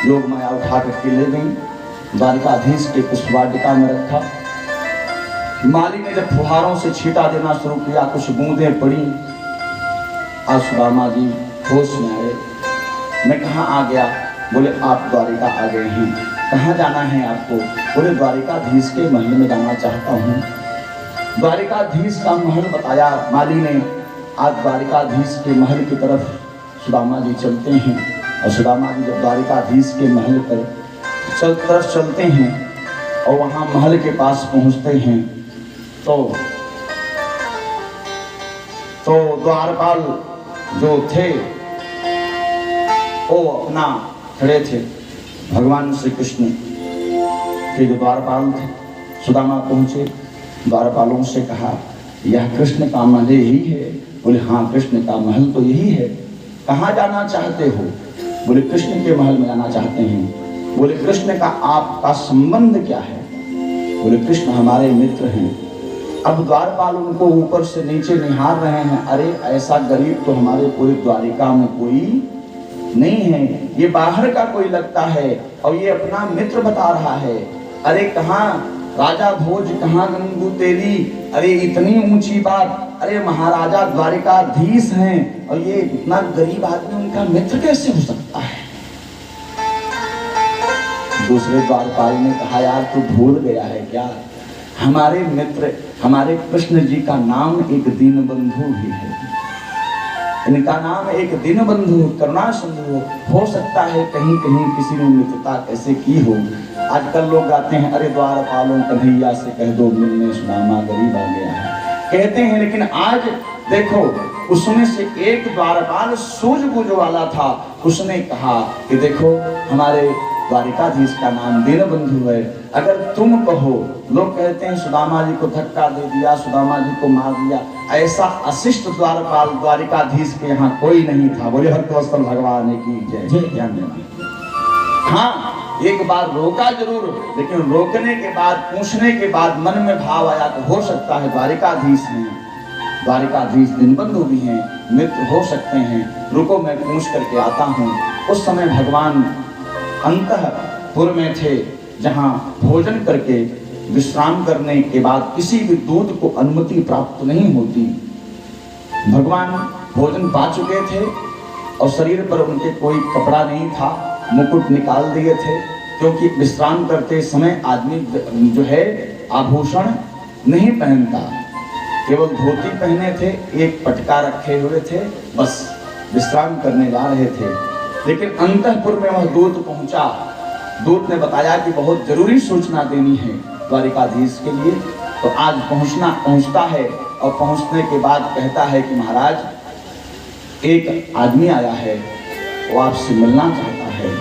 Speaker 1: योग माया उठा करके ले गई, द्वारिकाधीश के पुष्पवाटिका में रखा। माली ने जब फुहारों से छींटा देना शुरू किया, कुछ बूंदें पड़ी, आज सुदामा जी होश में आए। मैं कहाँ आ गया? बोले आप द्वारिका आ गए हैं। कहाँ जाना है आपको? बोले द्वारिकाधीश के महल में जाना चाहता हूँ। द्वारिकाधीश का महल बताया माली ने। आज द्वारिकाधीश के महल की तरफ सुदामा जी चलते हैं और सुदामा जी जब द्वारिकाधीश के महल पर तरफ चलते हैं और वहाँ महल के पास पहुँचते हैं तो द्वारपाल जो थे वो अपना खड़े थे। भगवान श्री कृष्ण के जो द्वारपाल थे, सुदामा पहुंचे, द्वारपालों से कहा यह कृष्ण का महल यही है? बोले हाँ कृष्ण का महल तो यही है। कहाँ जाना चाहते हो? बोले कृष्ण के महल में जाना चाहते हैं। बोले कृष्ण का आपका संबंध क्या है? बोले कृष्ण हमारे मित्र हैं। अब द्वारपाल उनको ऊपर से नीचे निहार रहे हैं। अरे ऐसा गरीब तो हमारे पूरे द्वारिका में कोई नहीं है, ये बाहर का कोई लगता है और ये अपना मित्र बता रहा है। अरे कहाँ राजा भोज, कहाँ गंगू तेली, अरे इतनी ऊंची बात, अरे महाराजा द्वारिकाधीश हैं और ये इतना गरीब आदमी उनका मित्र कैसे हो सकता है? दूसरे द्वारपाल ने कहा यार तू भूल गया है क्या? हमारे मित्र हमारे कृष्ण जी का नाम एक दीनबंधु भी है। इनका नाम एक दीनबंधु करुणा सिंधु। हो सकता है कहीं कहीं किसी ने मित्रता कैसे की हो। आजकल लोग गाते हैं अरे द्वारपालों कन्हैया से कह दो मिलने सुदामा गरीब आ गया है, कहते हैं। लेकिन आज देखो उसमें से एक द्वारपाल सूझबूझ वाला था। उसने कहा कि देखो हमारे द्वारिकाधीश का नाम दीनबंधु है। अगर तुम कहो, लोग कहते हैं सुदामा जी को धक्का दे दिया, सुदामा जी को मार दिया, ऐसा अशिष्ट द्वारपाल द्वारिकाधीश के यहाँ कोई नहीं था। बोले भक्तवत्सल भगवान की जय। ध्यान देना। हाँ एक बार रोका जरूर, लेकिन रोकने के बाद पूछने के बाद मन में भाव आया तो हो सकता है द्वारिकाधीश हैं। द्वारिकाधीश दिनबंधु भी हैं, मित्र हो सकते हैं, रुको मैं पूछ करके आता हूँ। उस समय भगवान अंतःपुर में थे, जहाँ भोजन करके विश्राम करने के बाद किसी भी दूत को अनुमति प्राप्त नहीं होती। भगवान भोजन पा चुके थे और शरीर पर उनके कोई कपड़ा नहीं था, मुकुट निकाल दिए थे, क्योंकि विश्राम करते समय आदमी जो है आभूषण नहीं पहनता, केवल धोती पहने थे, एक पटका रखे हुए थे, बस विश्राम करने जा रहे थे। लेकिन अंतःपुर में वह दूत पहुंचा। दूत ने बताया कि बहुत जरूरी सूचना देनी है द्वारिकाधीश के लिए। तो आज पहुंचता है और पहुंचने के बाद कहता है कि महाराज एक आदमी आया है, वो आपसे मिलना चाहता है।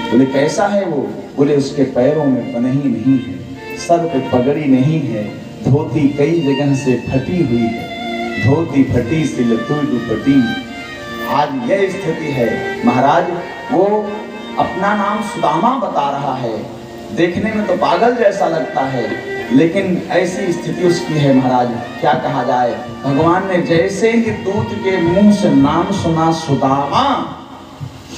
Speaker 1: बोले कैसा है वो? बोले उसके पैरों में पनही नहीं है, सर पे पगड़ी नहीं है, धोती कई जगह से फटी हुई है, धोती फटी सी लतुई दुपट्टी। आज यह स्थिति है महाराज। वो अपना नाम सुदामा बता रहा है, देखने में तो पागल जैसा लगता है, लेकिन ऐसी स्थिति उसकी है महाराज, क्या कहा जाए। भगवान ने जैसे ही दूत के मुंह से नाम सुना सुदामा,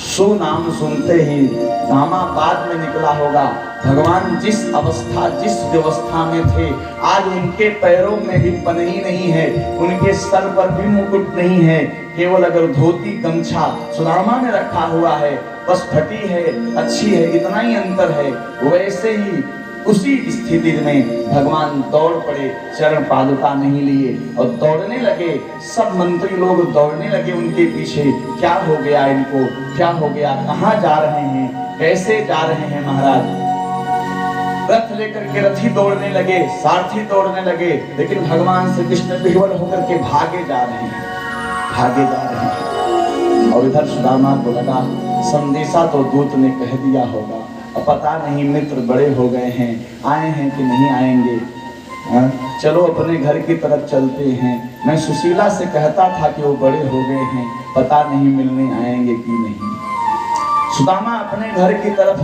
Speaker 1: सुनाम सुनते ही दामा बाद में निकला होगा। भगवान जिस अवस्था जिस व्यवस्था में थे, आज उनके पैरों में भी पनही नहीं है, उनके सर पर भी मुकुट नहीं है, केवल अगर धोती गमछा सुदामा ने रखा हुआ है, बस फटी है, अच्छी है, इतना ही अंतर है। वैसे ही उसी स्थिति में भगवान दौड़ पड़े, चरण पादुका नहीं लिए और दौड़ने लगे। सब मंत्री लोग दौड़ने लगे उनके पीछे, क्या हो गया इनको, क्या हो गया, कहाँ जा रहे हैं, कैसे जा रहे हैं महाराज। रथ लेकर के रथी दौड़ने लगे, सारथी दौड़ने लगे, लेकिन भगवान श्री कृष्ण विह्वल होकर के भागे जा रहे हैं, भागे जा रहे हैं। और इधर सुदामा को लगा संदेशा तो दूत ने कह दिया होगा, पता नहीं मित्र बड़े हो गए हैं, आए हैं कि नहीं आएंगे, चलो अपने घर की तरफ चलते हैं। मैं सुशीला से कहता था कि वो बड़े हो गए हैं, पता नहीं मिलने आएंगे कि नहीं। सुदामा अपने घर की तरफ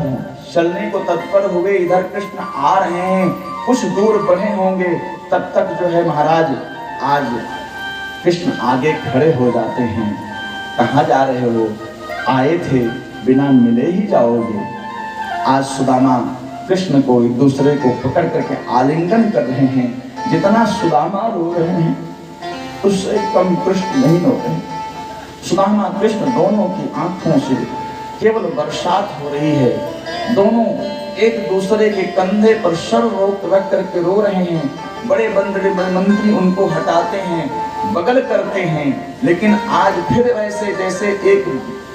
Speaker 1: चलने को तत्पर हुए, इधर कृष्ण आ रहे हैं, कुछ दूर बढ़े होंगे, तब तक जो है महाराज आज कृष्ण आगे खड़े हो जाते हैं। कहाँ जा रहे हो? आए थे, बिना मिले ही जाओगे। आज सुदामा कृष्ण को एक दूसरे को पकड़ करके आलिंगन कर रहे हैं। जितना सुदामा रो रहे हैं उससे कम कृष्ण नहीं रो रहे। सुदामा कृष्ण दोनों की आंखों से केवल बरसात हो रही है। दोनों एक दूसरे के कंधे पर सर रख करके रो रहे हैं। बड़े मंत्री उनको हटाते हैं, बगल करते हैं, लेकिन आज फिर वैसे जैसे एक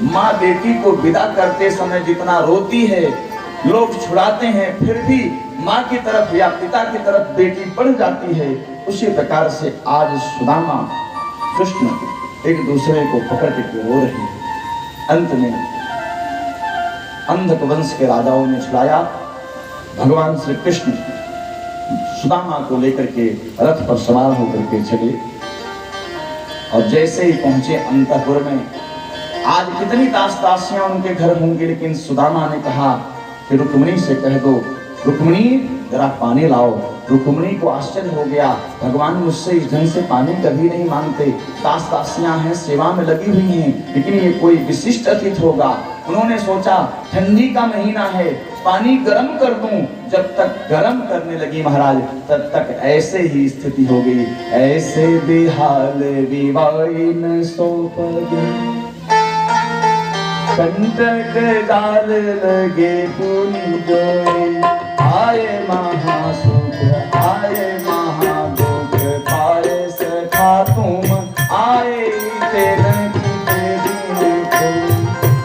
Speaker 1: माँ बेटी को विदा करते समय जितना रोती है, लोग छुड़ाते हैं, फिर भी माँ की तरफ या पिता की तरफ बेटी बढ़ जाती है, उसी प्रकार से आज सुदामा कृष्ण एक दूसरे को पकड़ के रो रहे हैं। अंत में अंधक वंश के राजाओं ने छुड़ाया। भगवान श्री कृष्ण सुदामा को लेकर के रथ पर सवार होकर के चले और जैसे ही पहुंचे अंतःपुर में, आज कितनी दास-दासियां उनके घर होंगी, लेकिन सुदामा ने कहा कि रुक्मिणी से कह दो, रुक्मिणी जरा पानी लाओ। रुक्मिणी को आश्चर्य हो गया, भगवान मुझसे इस ढंग से पानी कभी नहीं मांगते, दास-दासियां हैं, सेवा में लगी हुई हैं, लेकिन ये कोई विशिष्ट अतिथि होगा। उन्होंने सोचा ठंडी का महीना है, पानी गर्म कर दूं। जब तक गर्म करने लगी महाराज, तब तक ऐसे ही स्थिति हो गई। ऐसे बेहाल विवाइन सोपगे, कंटक जाल लगे पुनि जोई, आए महासुख आए महादुख, पाए सखा तुम आए तेरन की तेरी खोई,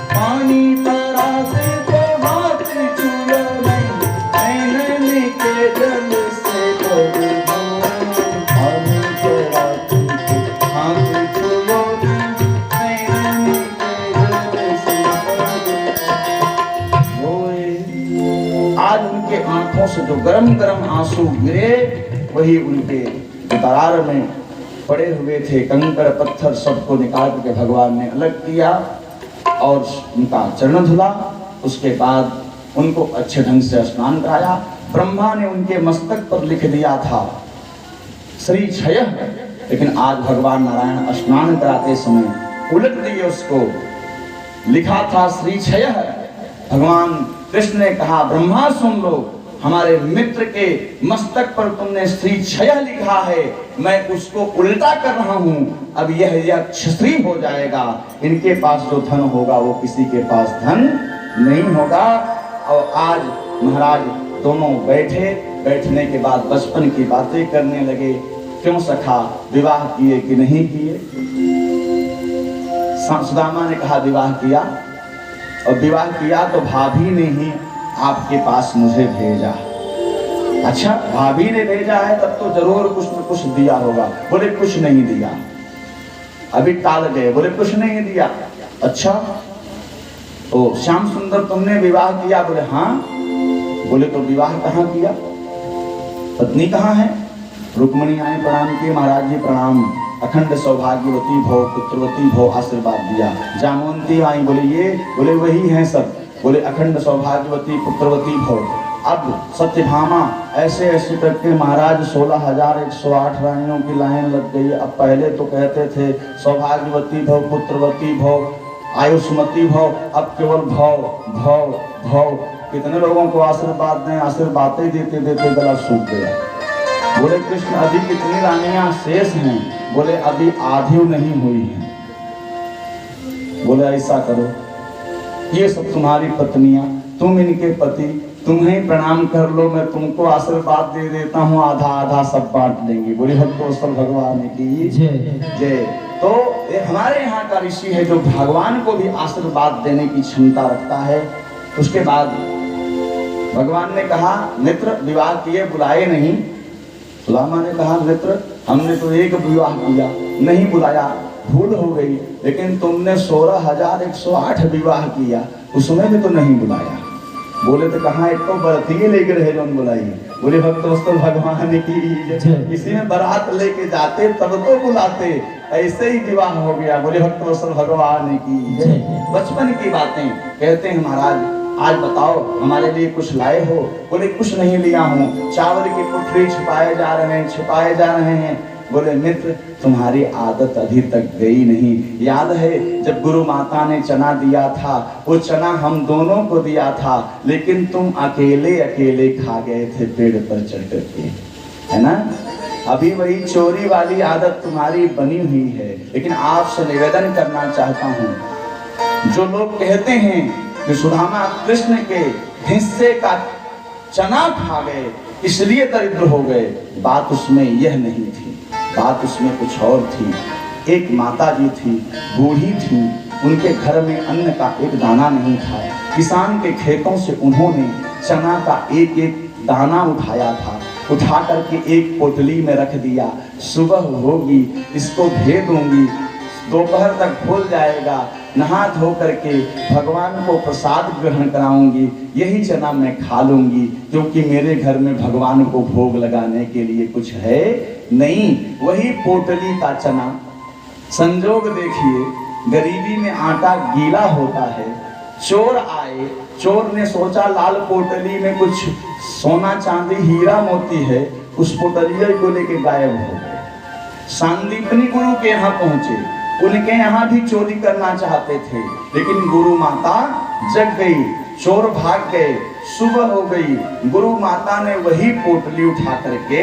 Speaker 1: पानी तरासे तो हाथ छुलो नहीं, नैनन के जल से कर दो, पानी तरासे तो हाथ छुलो नहीं, नैनन के जल से कर दो। आज उनके आंखों से जो गरम गरम आंसू गिरे, वही उनके दरार में पड़े हुए थे। कंकड़ पत्थर सबको निकाल के भगवान ने अलग किया और उनका चरण धुला। उसके बाद उनको अच्छे ढंग से स्नान कराया। ब्रह्मा ने उनके मस्तक पर लिख दिया था श्री क्षय लेकिन आज भगवान नारायण स्नान कराते समय उलट दिए उसको। लिखा था श्री क्षय। भगवान कृष्ण ने कहा ब्रह्मा सुन लो, हमारे मित्र के मस्तक पर तुमने श्री क्षय लिखा है, मैं उसको उल्टा कर रहा हूं। अब यह क्षत्रिय हो जाएगा, इनके पास जो धन होगा वो किसी के पास धन नहीं होगा। और आज महाराज दोनों बैठने के बाद बचपन की बातें करने लगे। क्यों सखा, विवाह किए कि नहीं किए? सुदामा ने कहा विवाह किया, और विवाह किया तो भाभी ने ही आपके पास मुझे भेजा। अच्छा, भाभी ने भेजा है तब तो जरूर कुछ न कुछ दिया होगा। बोले कुछ नहीं दिया। अभी टाल गए, बोले कुछ नहीं दिया। अच्छा, तो श्याम सुंदर तुमने विवाह किया? बोले हाँ। बोले तो विवाह कहाँ किया? पत्नी कहाँ है? रुक्मिणी आए प्रणाम किए, महाराज जी प्रणाम, अखंड सौभाग्यवती भव, पुत्रवती भव, आशीर्वाद दिया। जामवंती आई, बोले ये? बोले वही हैं सब। बोले अखंड सौभाग्यवती पुत्रवती भव। अब सत्यभामा ऐसे ऐसे करके महाराज 16,108 रानियों की लाइन लग गई। अब पहले तो कहते थे सौभाग्यवती भव, पुत्रवती भव, आयुष्मती भव, अब केवल भव भव भव। कितने लोगों को आशीर्वाद दें, आशीर्वाद देते देते गला सूख गया। बोले कृष्ण अभी कितनी रानियां शेष हैं? बोले अभी आधी नहीं हुई हैं। बोले ऐसा करो, ये सब तुम्हारी पत्नियां, तुम इनके पति, तुम्हें प्रणाम कर लो, मैं तुमको आशीर्वाद दे देता हूँ, आधा आधा सब बांट लेंगे। बोले भक्तोत्सल भगवान की जय। तो ये हमारे यहाँ का ऋषि है जो भगवान को भी आशीर्वाद देने की क्षमता रखता है। उसके बाद भगवान ने कहा मित्र विवाह किए, बुलाए नहीं। सुदामा ने कहा मित्र हमने तो एक विवाह किया, नहीं बुलाया, भूल हो गई, लेकिन तुमने 16,108 विवाह किया, उसमें भी तो नहीं बुलाया। बोले तो कहाँ, एक तो बरतिये लेकर रहे जो बुलाई। बोले भक्तोत्सल भगवान की, किसी में बारात लेके जाते तब तो बुलाते, ऐसे ही विवाह हो गया। बोले भक्तोत्सल भगवान की। बचपन की बातें कहते हैं महाराज, आज बताओ हमारे लिए कुछ लाए हो? बोले कुछ नहीं लिया हूँ, चावल की पुटली छिपाए जा रहे हैं। बोले मित्र तुम्हारी आदत अभी तक गई नहीं। याद है जब गुरु माता ने चना दिया था, वो चना हम दोनों को दिया था, लेकिन तुम अकेले अकेले खा गए थे पेड़ पर चढ़ करके, है ना? अभी वही चोरी वाली आदत तुम्हारी बनी हुई है। लेकिन आपसे निवेदन करना चाहता हूँ, जो लोग कहते हैं कि सुदामा कृष्ण के हिस्से का चना खा गए इसलिए दरिद्र हो गए, बात उसमें यह नहीं थी, बात उसमें कुछ और थी। एक माता जी थी, बूढ़ी थी, उनके घर में अन्न का एक दाना नहीं था। किसान के खेतों से उन्होंने चना का एक एक दाना उठाया था, उठा करके एक पोटली में रख दिया। सुबह होगी इसको धे दूंगी, दोपहर तक फूल जाएगा, नहा धो करके भगवान को प्रसाद ग्रहण कराऊंगी, यही चना मैं खा लूंगी, क्योंकि मेरे घर में भगवान को भोग लगाने के लिए कुछ है नहीं। वही पोटली का चना, संजोग देखिए गरीबी में आटा गीला होता है। चोर आए, चोर ने सोचा लाल पोटली में कुछ सोना चांदी हीरा मोती है, उस पोटलिया को लेके गायब हो गए। सांदीपनी गुरु के यहाँ पहुंचे, उनके यहाँ भी चोरी करना चाहते थे, लेकिन गुरु माता जग गई, चोर भाग गए। सुबह हो गई, गुरु माता ने वही पोटली उठा करके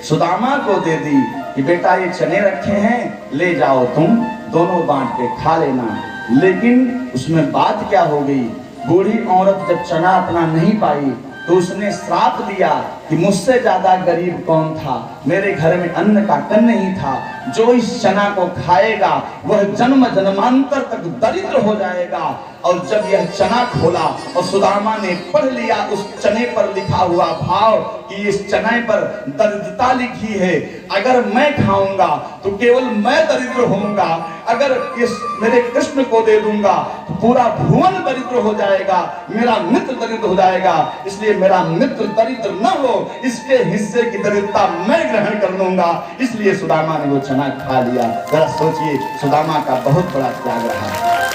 Speaker 1: सुदामा को दे दी कि बेटा ये चने रखे हैं, ले जाओ तुम दोनों बांट के खा लेना। लेकिन उसमें बात क्या हो गई, बूढ़ी औरत जब चना अपना नहीं पाई तो उसने श्राप दिया कि मुझसे ज्यादा गरीब कौन था, मेरे घर में अन्न का कन नहीं था, जो इस चना को खाएगा वह जन्म जन्मांतर तक दरिद्र हो जाएगा। और जब यह चना खोला और सुदामा ने पढ़ लिया, उस चने पर लिखा हुआ भाव कि इस चने पर दरिद्रता लिखी है, अगर मैं खाऊंगा तो केवल मैं दरिद्र होऊंगा, अगर इस मेरे कृष्ण को दे दूंगा तो पूरा भुवन दरिद्र हो जाएगा, मेरा मित्र दरिद्र हो जाएगा, इसलिए मेरा मित्र दरिद्र न हो, इसके हिस्से की दरिद्रता मैं ग्रहण कर लूंगा। इसलिए सुदामा ने वो चना खा लिया। जरा सोचिए, सुदामा का बहुत बड़ा त्याग रहा।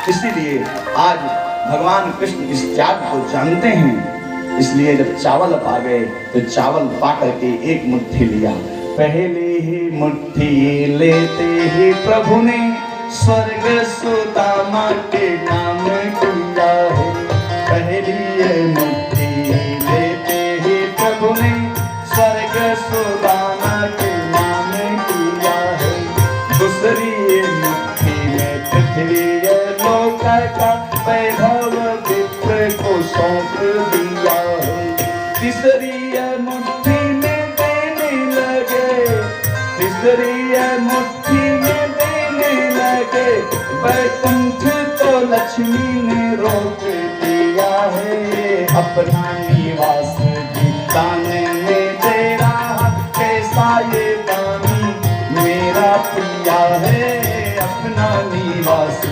Speaker 1: इसीलिए आज भगवान कृष्ण इस त्याग को जानते हैं। इसलिए जब चावल पा गए तो चावल पा करके एक मुट्ठी लिया, पहले ही मुट्ठी लेते ही प्रभु ने स्वर्ग सुदामा के नाम किया है। पहली ये मुट्ठी लेते ही प्रभु ने स्वर्ग सुदामा के नाम किया है। दूसरी ये मुट्ठी में पृथ्वी लोक का वैभव विप्र को सौंप दिया है। तीसरी ये मुट्ठी में देने लगे, तीसरी ये मुट्ठी में देने लगे, वैकुंठ तो लक्ष्मी ने रोक दिया है। अपना निवास दाने में दे रहा, कैसा ये दानी मेरा प्रिया है। अपना निवास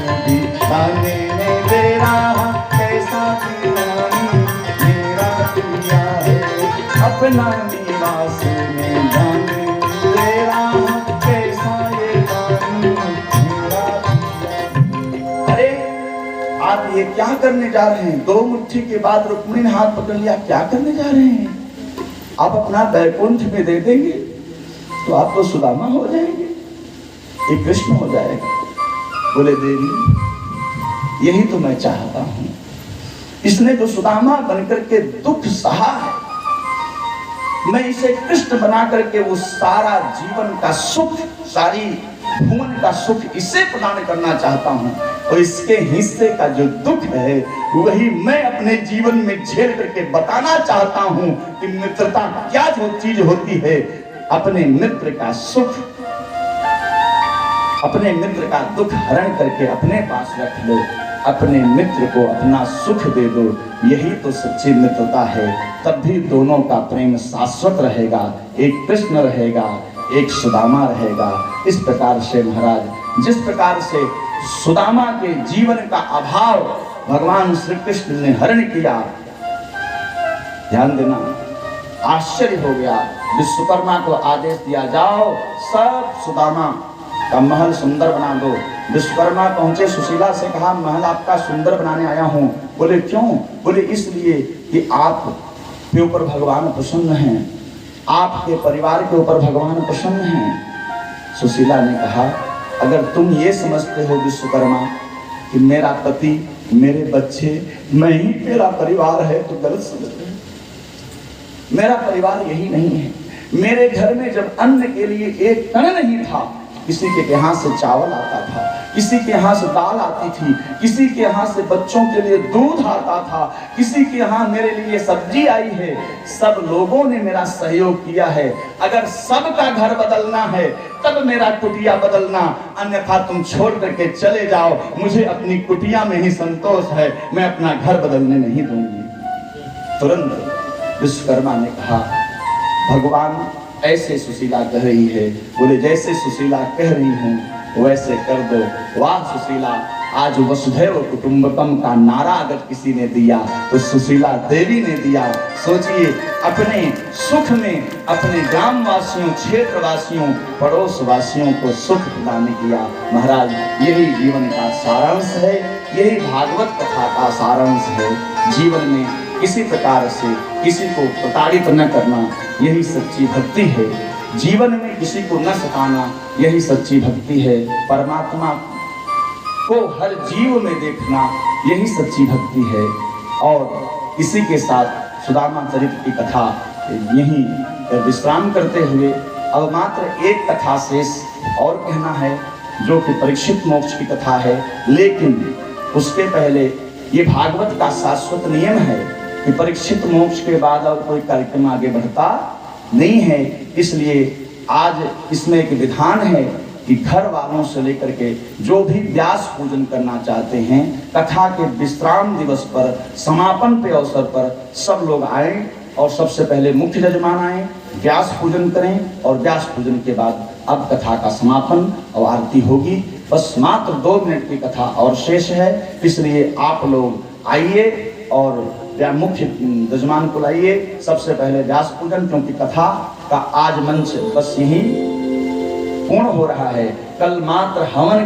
Speaker 1: दाने में दे रहा, कैसा दानी मेरा प्रिया है। अपना निवास में दाने दे रहा, कैसा ये दानी मेरा प्रिया। अरे आप ये क्या करने जा रहे हैं? दो मुट्ठी के बाद रुक्मिणी ने हाथ पकड़ लिया। क्या करने जा रहे हैं? आप अपना वैकुंठ में दे देंगे तो आप तो सुदामा हो जाएंगे, ये कृष्ण हो जाएगा। बोले देवी यही तो मैं चाहता हूं। इसने जो सुदामा बनकर के दुख सहा है, मैं इसे कृष्ण बना करके वो सारा जीवन का सुख, सारी भुवन का सुख इसे प्रदान करना चाहता हूं। और इसके हिस्से का जो दुख है वही मैं अपने जीवन में झेल करके बताना चाहता हूं कि मित्रता क्या जो चीज होती है। अपने मित्र का सुख, अपने मित्र का दुख हरण करके अपने पास रख लो, अपने मित्र को अपना सुख दे दो। यही तो सच्ची मित्रता है। तब भी दोनों का प्रेम शाश्वत रहेगा। एक कृष्ण रहेगा, एक सुदामा रहेगा। इस प्रकार से महाराज, जिस प्रकार से सुदामा के जीवन का अभाव भगवान श्री कृष्ण ने हरण किया, ध्यान देना, आश्चर्य हो गया। विश्वकर्मा को आदेश दिया, जाओ सब सुदामा का महल सुंदर बना दो। विश्वकर्मा पहुंचे, सुशीला से कहा महल आपका सुंदर बनाने आया हूं। बोले क्यों? बोले इसलिए कि आप के ऊपर भगवान प्रसन्न हैं, आपके परिवार के ऊपर भगवान प्रसन्न हैं। सुशीला ने कहा अगर तुम ये समझते हो विश्वकर्मा कि मेरा पति, मेरे बच्चे, मैं ही मेरा परिवार है तो गलत समझ रहे हो। मेरा परिवार यही नहीं है। मेरे घर में जब अन्न के लिए एक कण नहीं था, किसी के यहाँ से चावल आता था, किसी के यहाँ से दाल आती थी, किसी के यहाँ से बच्चों के लिए दूध आता था, किसी के यहाँ मेरे लिए सब्जी आई है। सब लोगों ने मेरा सहयोग किया है। अगर सबका घर बदलना है तब मेरा कुटिया बदलना, अन्यथा तुम छोड़ करके चले जाओ। मुझे अपनी कुटिया में ही संतोष है, मैं अपना घर बदलने नहीं दूंगी। तुरंत विश्वकर्मा ने कहा भगवान ऐसे सुशीला कह रही है। बोले जैसे सुशीला कह रही हूँ वैसे कर दो। वाह सुशीला, आज वसुधैव कुटुंबकम का नारा अगर किसी ने दिया तो सुशीला देवी ने दिया। सोचिए, अपने सुख में अपने ग्राम वासियों, क्षेत्र वासियों, पड़ोस वासियों को सुख प्रदान किया। महाराज यही जीवन का सारांश है, यही भागवत कथा का सारांश है। जीवन में किसी प्रकार से किसी को प्रताड़ित न करना, यही सच्ची भक्ति है। जीवन में किसी को न सताना, यही सच्ची भक्ति है। परमात्मा को हर जीव में देखना, यही सच्ची भक्ति है। और इसी के साथ सुदामा चरित्र की कथा यहीं विश्राम करते हुए अब मात्र एक कथा शेष और कहना है, जो कि परीक्षित मोक्ष की कथा है। लेकिन उसके पहले ये भागवत का शाश्वत नियम है कि परीक्षित मोक्ष के बाद और कोई कार्यक्रम आगे बढ़ता नहीं है। इसलिए आज इसमें एक विधान है कि घर वालों से लेकर के जो भी व्यास पूजन करना चाहते हैं, कथा के विश्राम दिवस पर, समापन के अवसर पर सब लोग आए और सबसे पहले मुख्य यजमान आए, व्यास पूजन करें और व्यास पूजन के बाद अब कथा का समापन और आरती होगी। बस मात्र 2 मिनट की कथा और शेष है, इसलिए आप लोग आइए और मुख्य यजमान को लाइए। सबसे पहले व्यास पूजन, क्योंकि कथा का आज मंच बस यही पूर्ण हो रहा है। कल मात्र हवन